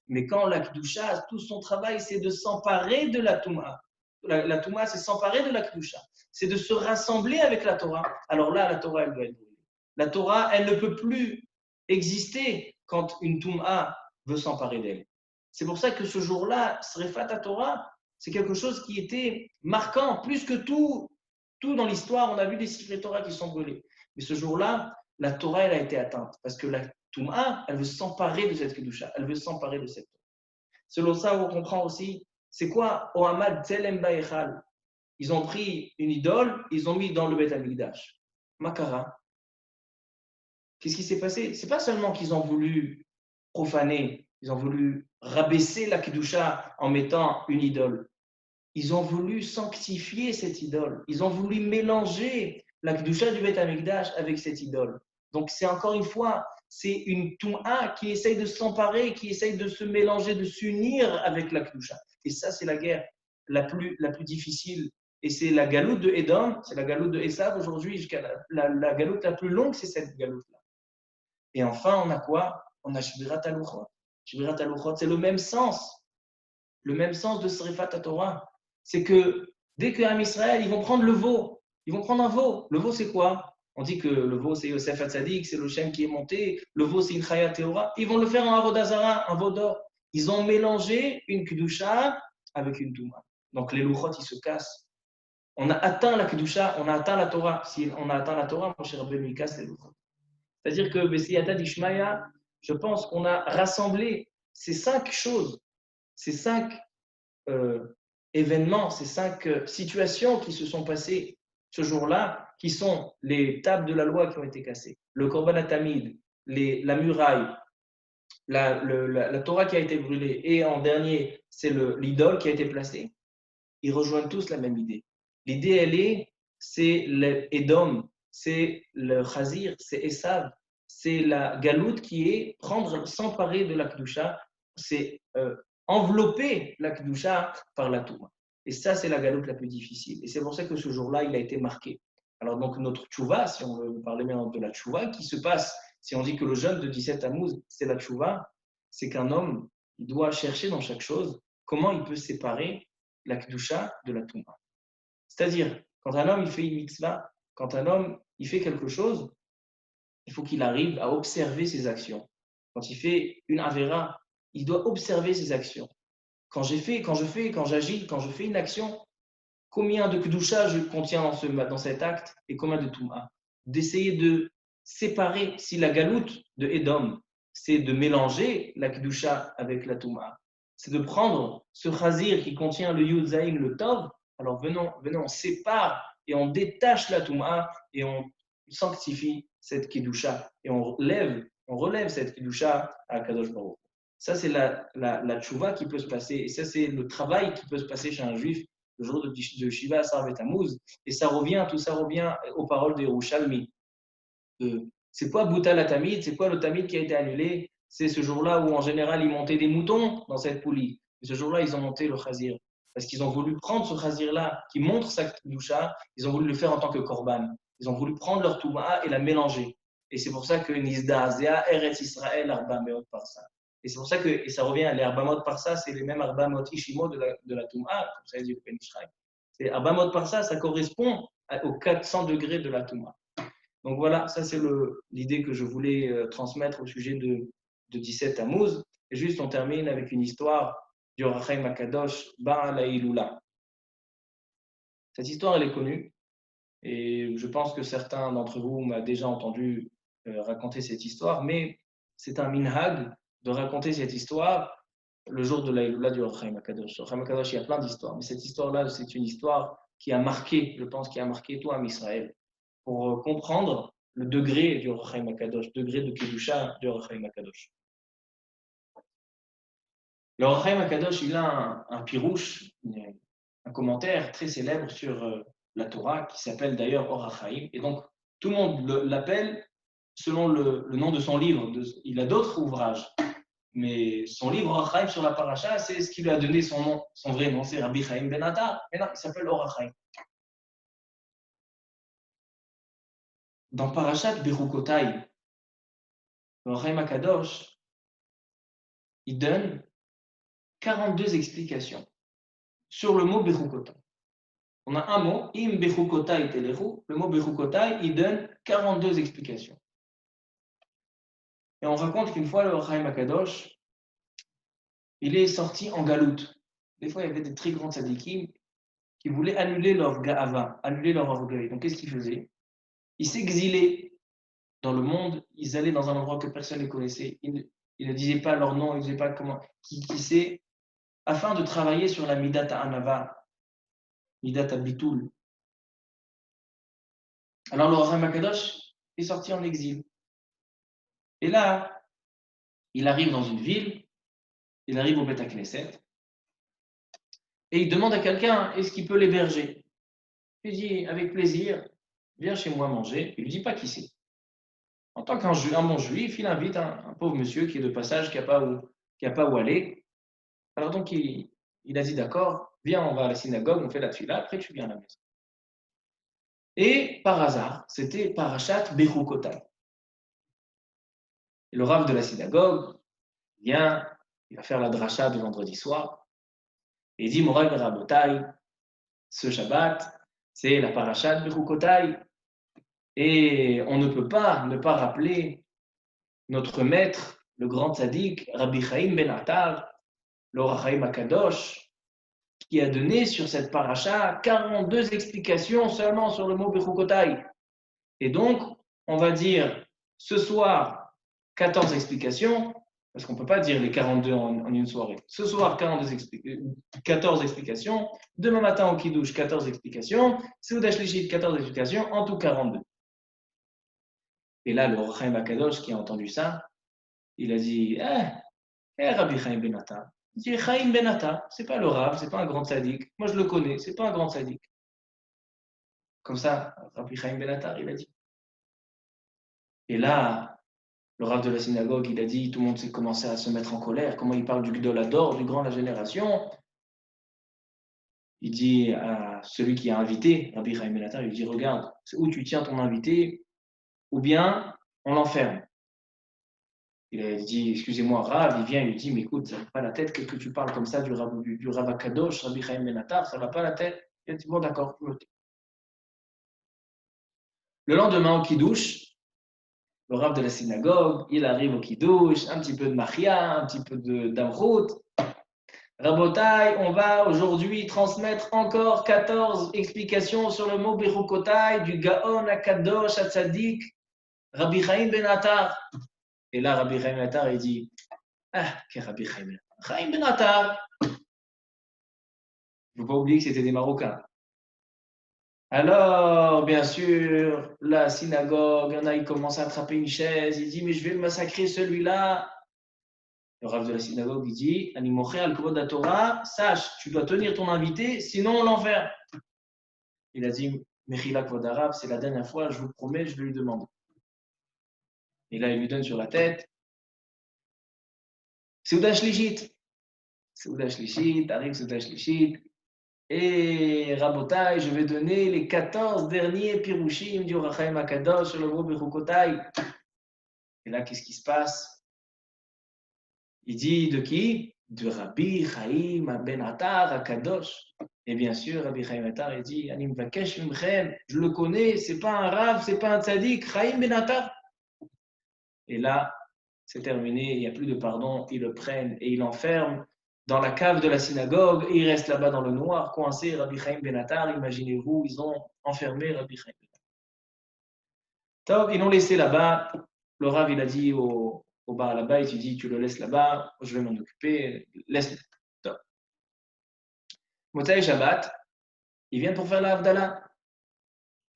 Mais quand la Kedusha, tout son travail, c'est de s'emparer de la Touma. La Touma, c'est s'emparer de la Kedusha. C'est de se rassembler avec la Torah. Alors là, la Torah, elle doit être brûlée. La Torah, elle ne peut plus exister quand une Touma veut s'emparer d'elle. C'est pour ça que ce jour-là, Srefat Torah, c'est quelque chose qui était marquant. Plus que tout dans l'histoire, on a vu des Sifrei Torah qui sont brûlés. Mais ce jour-là, la Torah, elle a été atteinte. Parce que la Touma, elle veut s'emparer de cette Kedusha. Elle veut s'emparer de cette Torah. Selon ça, on comprend aussi, c'est quoi Ohamad Tzelem Ba'echal? Ils ont pris une idole, ils ont mis dans le Beth Amikdash. Makara. Qu'est-ce qui s'est passé? C'est pas seulement qu'ils ont voulu profaner, ils ont voulu rabaisser la Kedusha en mettant une idole. Ils ont voulu sanctifier cette idole. Ils ont voulu mélanger la Kedusha du Beth Amikdash avec cette idole. Donc c'est encore une fois, c'est une Touma qui essaye de s'emparer, qui essaye de se mélanger, de s'unir avec la Kedusha. Et ça, c'est la guerre la plus difficile. Et c'est la galoute de Edom, c'est la galoute de Esav aujourd'hui, jusqu'à la galoute la plus longue, c'est cette galoute-là. Et enfin, on a quoi? On a Shbirat Haluchot. Shbirat Haluchot, c'est le même sens de Srefat Torah. C'est que dès qu'Am Israël, ils vont prendre le veau, ils vont prendre un veau. Le veau, c'est quoi? On dit que le veau, c'est Yosef Hatzadik, c'est le Shem qui est monté. Le veau, c'est une Chaya Teora. Ils vont le faire en Avodazara, un veau d'or. Ils ont mélangé une Kedusha avec une Touma. Donc les Luchot, ils se cassent. On a atteint la Kedusha, on a atteint la Torah. Si on a atteint la Torah, mon cher Rabbeinu, il casse les Luchot. C'est-à-dire que Bessiyata d'Ishmaïa, je pense qu'on a rassemblé ces 5 choses, ces 5 événements, ces 5 situations qui se sont passées ce jour-là, qui sont les tables de la loi qui ont été cassées, le Korban Tamid, la muraille, la Torah qui a été brûlée et en dernier, c'est l'idole qui a été placée, ils rejoignent tous la même idée. L'idée, c'est l'Édom, c'est le Chazir, c'est Esav, c'est la galoute qui est s'emparer de la Kedusha, c'est envelopper la Kedusha par la Touma. Et ça, c'est la galoute la plus difficile. Et c'est pour ça que ce jour-là, il a été marqué. Alors donc notre tchouva, si on veut parler maintenant de la tchouva, qui se passe, si on dit que le jeûne de 17 Tammuz, c'est la tchouva, c'est qu'un homme, il doit chercher dans chaque chose comment il peut séparer la Kedusha de la Touma. C'est-à-dire, quand un homme il fait une mitzvah, quand un homme il fait quelque chose, il faut qu'il arrive à observer ses actions. Quand il fait une avéra, il doit observer ses actions. Quand je fais une action, combien de kedusha je contiens dans cet acte et combien de touma. D'essayer de séparer, si la galoute de Edom, c'est de mélanger la kedusha avec la touma, c'est de prendre ce chazir qui contient le yud zayin, le tov, alors venons, on sépare et on détache la touma et on sanctifie cette kedusha et on relève cette kedusha à Kadosh Baruch. Ça, c'est la tchouva qui peut se passer, et ça, c'est le travail qui peut se passer chez un juif le jour de Shiva Asar Tammuz, et tout ça revient aux paroles de Yerushalmi. C'est quoi Boutal Tamid? C'est quoi le Tamid qui a été annulé? C'est ce jour-là où en général ils montaient des moutons dans cette poulie. Et ce jour-là, ils ont monté le Khazir. Parce qu'ils ont voulu prendre ce Khazir-là qui montre sa Kedusha, ils ont voulu le faire en tant que Korban. Ils ont voulu prendre leur Touma et la mélanger. Et c'est pour ça que Nizda Azea, Eretz Israël, Arba Meot Parsa. Et c'est pour ça que, et ça revient à les Arbamot Parsa, c'est les mêmes Arbamot Ishimo de la Touma, comme ça dit le Penishraï. C'est Arbamot Parsa, ça correspond aux 400 degrés de la Touma. Donc voilà, ça c'est l'idée que je voulais transmettre au sujet de 17 Tammuz. Et juste, on termine avec une histoire du Or HaChaim HaKadosh Ba'al HaIlula. Cette histoire, elle est connue. Et je pense que certains d'entre vous m'ont déjà entendu raconter cette histoire. Mais c'est un minhag de raconter cette histoire le jour de l'Aïloula du Or HaChaim HaKadosh. Or HaChaim HaKadosh, il y a plein d'histoires. Mais cette histoire-là, c'est une histoire qui a marqué, je pense, qui a marqué tout Israël. Pour comprendre le degré du Or HaChaim HaKadosh, degré de Kedusha du Or HaChaim HaKadosh. Le Or HaChaim HaKadosh, il a un pirouche, un commentaire très célèbre sur la Torah, qui s'appelle d'ailleurs Or HaChaim. Et donc, tout le monde l'appelle selon le nom de son livre. Il a d'autres ouvrages. Mais son livre Or HaChaim sur la paracha, c'est ce qui lui a donné son nom. Son vrai nom, c'est Rabbi Chaim Ben Attar. Et non, il s'appelle Or HaChaim. Dans Parashat Bechukotai, le Or HaChaim HaKadosh, il donne 42 explications sur le mot Bechukotai. On a un mot, Im Bechukotai Telechu. Le mot Bechukotai, il donne 42 explications. Et on raconte qu'une fois, le Or HaChaim HaKadosh, il est sorti en galoute. Des fois, il y avait des très grands tzadikim qui voulaient annuler leur ga'ava, annuler leur orgueil. Donc, qu'est-ce qu'ils faisaient? Ils s'exilaient dans le monde, ils allaient dans un endroit que personne ne connaissait, ils ne disaient pas leur nom, ils ne disaient pas comment, qui c'est, afin de travailler sur la Midata Anava, Midata Bitoul. Alors le Or HaChaim HaKadosh est sorti en exil. Et là, il arrive dans une ville, il arrive au Beth HaKnesset, et il demande à quelqu'un, est-ce qu'il peut l'héberger? Il dit, avec plaisir, viens chez moi manger. Il ne lui dit pas qui c'est. En tant qu'un bon juif, il invite un pauvre monsieur qui est de passage, qui n'a pas où aller. Alors donc, il a dit, d'accord, viens, on va à la synagogue, on fait la tefila, après tu viens à la maison. Et par hasard, c'était Parashat Bechukotai. Le rav de la synagogue vient, il va faire la dracha de vendredi soir, et il dit, Moray Rabotai, ce Shabbat, c'est la Parashat Bechukotai. Et on ne peut pas ne pas rappeler notre maître, le grand tzaddik, Rabbi Chaim Ben Attar, le Or HaChaim HaKadosh, qui a donné sur cette paracha 42 explications seulement sur le mot Bechukotai. Et donc, on va dire ce soir 14 explications, parce qu'on ne peut pas dire les 42 en une soirée. Ce soir, 14 explications. Demain matin, au Kiddush, 14 explications. Seudah Shlishit, 14 explications. En tout, 42. Et là, le Or HaChaim HaKadosh qui a entendu ça, Il a dit, Rabbi Chaim Ben Attar. Il dit, Chaim Ben Attar, c'est pas le Rav, c'est pas un grand sadique. Moi, je le connais, c'est pas un grand sadique. Comme ça, Rabbi Chaim Ben Attar, il a dit. Et là, le Rav de la synagogue, il a dit, tout le monde s'est commencé à se mettre en colère. Comment il parle du Gdolador, du grand de la génération. Il dit à celui qui a invité, Rabbi Chaim Ben Attar, il dit, regarde, c'est où tu tiens ton invité, ou bien on l'enferme. Il a dit, excusez-moi, Rav, il vient, il lui dit, mais écoute, ça ne va pas la tête, qu'est-ce que tu parles comme ça du Rav Akadosh, Rabbi Chaim Ben Attar, ça ne va pas la tête. Il a dit, bon, d'accord. Le lendemain, au Kiddush, le Rav de la synagogue, il arrive au Kiddush, un petit peu de Machia, un petit peu d'Amrout. Rabotai, on va aujourd'hui transmettre encore 14 explications sur le mot Bechukotai du Gaon Akadosh Atzadik, Rabbi Chaim Ben Attar. Et là, Rabbi Chaim Ben Attar, il dit, que Rabbi Chaim Ben Attar. Il ne faut pas oublier que c'était des Marocains. Alors, bien sûr, la synagogue, il y en a, il commence à attraper une chaise, il dit, mais je vais le massacrer celui-là. Le Rav de la synagogue, il dit, Animoché al-Kvod Torah, sache, tu dois tenir ton invité, sinon on l'enferme. Il a dit, Mechila Kvod Arav, c'est la dernière fois, je vous promets, je vais lui demander. Et là, il lui donne sur la tête, Seuda Shlishit. Seuda Shlishit, arrive Seuda Shlishit. Et Rabotai, je vais donner les 14 derniers pirouchim du Rachaim Akadosh sur le mot Bechukotai. Et là, qu'est-ce qui se passe? Il dit de qui? De Rabbi Chaim Ben Attar Akadosh. Et bien sûr, Rabbi Chaim Attar, il dit, Anim Vakesh Mimchem, je le connais, c'est pas un Rav, c'est pas un tzaddik, Chaim Ben Attar. Et là, c'est terminé, il n'y a plus de pardon, ils le prennent et ils l'enferment dans la cave de la synagogue et il reste là-bas dans le noir, coincé, Rabbi Chaim Ben Attar. Imaginez-vous, ils ont enfermé Rabbi Chaim Ben Attar. Ils l'ont laissé là-bas. Le Rav, il a dit au bar là-bas, il dit, tu le laisses là-bas, je vais m'en occuper, laisse-le. Motsai Shabbat, ils viennent pour faire la Havdalah.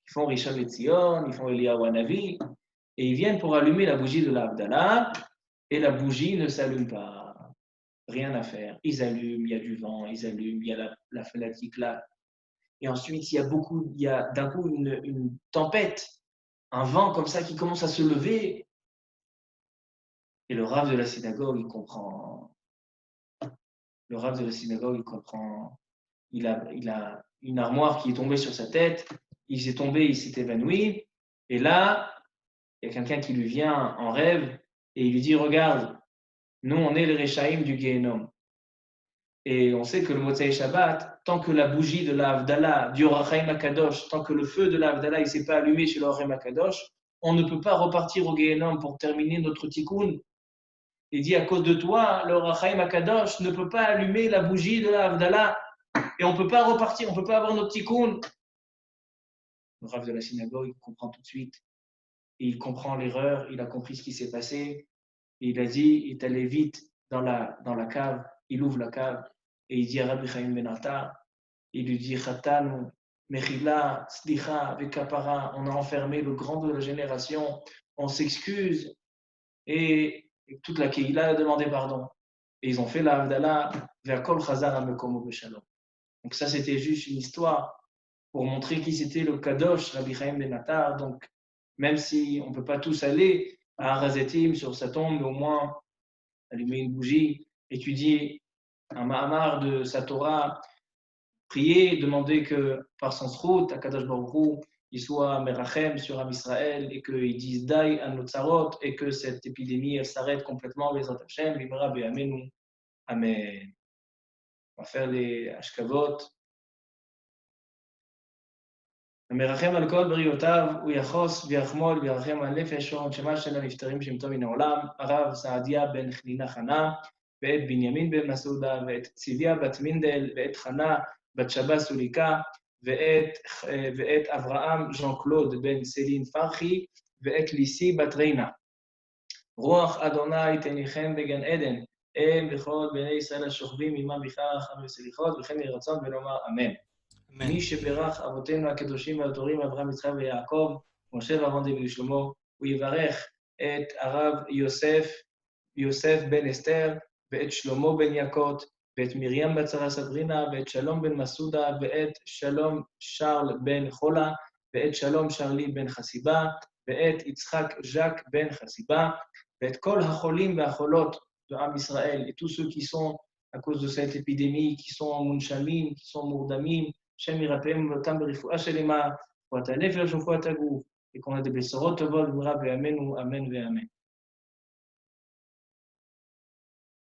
Ils font Rishon LeZion, ils font Eliyahu Hanavi, et ils viennent pour allumer la bougie de la Havdalah, et la bougie ne s'allume pas. Rien à faire. Ils allument, il y a du vent, ils allument, il y a la fenêtre qui claque. Et ensuite, il y a d'un coup une tempête, un vent comme ça qui commence à se lever. Et le Rav de la synagogue, il comprend. Le Rav de la synagogue, il comprend. Il a une armoire qui est tombée sur sa tête. Il s'est tombé, il s'est évanoui. Et là, il y a quelqu'un qui lui vient en rêve et il lui dit, regarde, nous, on est les Réchaïm du Gehenom. Et on sait que le Motsai Shabbat, tant que la bougie de la Havdalah, du Orachaim Akadosh, tant que le feu de la Havdalah ne s'est pas allumé chez le Orachaim Akadosh, on ne peut pas repartir au Gehenom pour terminer notre tikkun. Il dit, à cause de toi, le Orachaim Akadosh ne peut pas allumer la bougie de la Havdalah et on ne peut pas repartir, on ne peut pas avoir notre tikkun. Le Rav de la synagogue, il comprend tout de suite. Et il comprend l'erreur, il a compris ce qui s'est passé. Et il a dit, il est allé vite dans la cave, il ouvre la cave et il dit à Rabbi Chaim Ben Attar, il lui dit, Chatanu, Mechila, Slicha, Vekapara, on a enfermé le grand de la génération, on s'excuse. Et toute la Keïla a demandé pardon. Et ils ont fait la Havdalah vers Kol Chazar Amekomo Beshalom. Donc ça, c'était juste une histoire pour montrer qui c'était le Kadosh, Rabbi Chaim Ben Attar. Donc, même si on ne peut pas tous aller à Harazetim sur sa tombe, mais au moins allumer une bougie, étudier un Mahamar de sa Torah, prier, demander que par son srout, à Kadosh Baruch Hu, il soit Merachem sur Am Israël et qu'ils disent Dai à notre Sarot et que cette épidémie elle s'arrête complètement, Bezrat Hashem, Vimra Be'amenu. Amen. On va faire les Ashkavot. המרחם על כל בריאותיו, הוא יחוס ויחמול וירחם על נפש ונשמה של הנפטרים שמתו מן העולם, הרב סעדיה בן חנינה חנה, ואת בנימין בן מסעודה, ואת ציוויה בת מינדל, ואת חנה בת שבה סוליקה, ואת אברהם ז'אן קלוד בן סלין פרחי, ואת ליסי בת ריינה. רוח אדוני תניחם בגן עדן, הם וכל בני ישראל השוכבים עמם בכרך וסליחות, וכן יהי רצון ולומר אמן. מי שברך אבותינו הקדושים והטהורים אברהם, יצחק ויעקב, משה ואהרון דוד ושלמה, הוא יברך את הרב יוסף יוסף בן אסתר, ואת שלמה בן יקות, ואת מרים בת שרה סברינה, ואת שלום בן מסעודה, ואת שלום שרל בן חולה, ואת שלום שרלי בן חסיבה, ואת יצחק ז'ק בן חסיבה, ואת כל החולים והחולות בעם ישראל, et tous ceux qui sont à cause de cette épidémie, qui sont מונשמים, qui sont מורדמים, השם ירפאם אותם ברפואה שלמה, רפואת הנפש ורפואת הגוף, et qu'on a des בשורות טובות במהרה בימינו, אמן ואמן.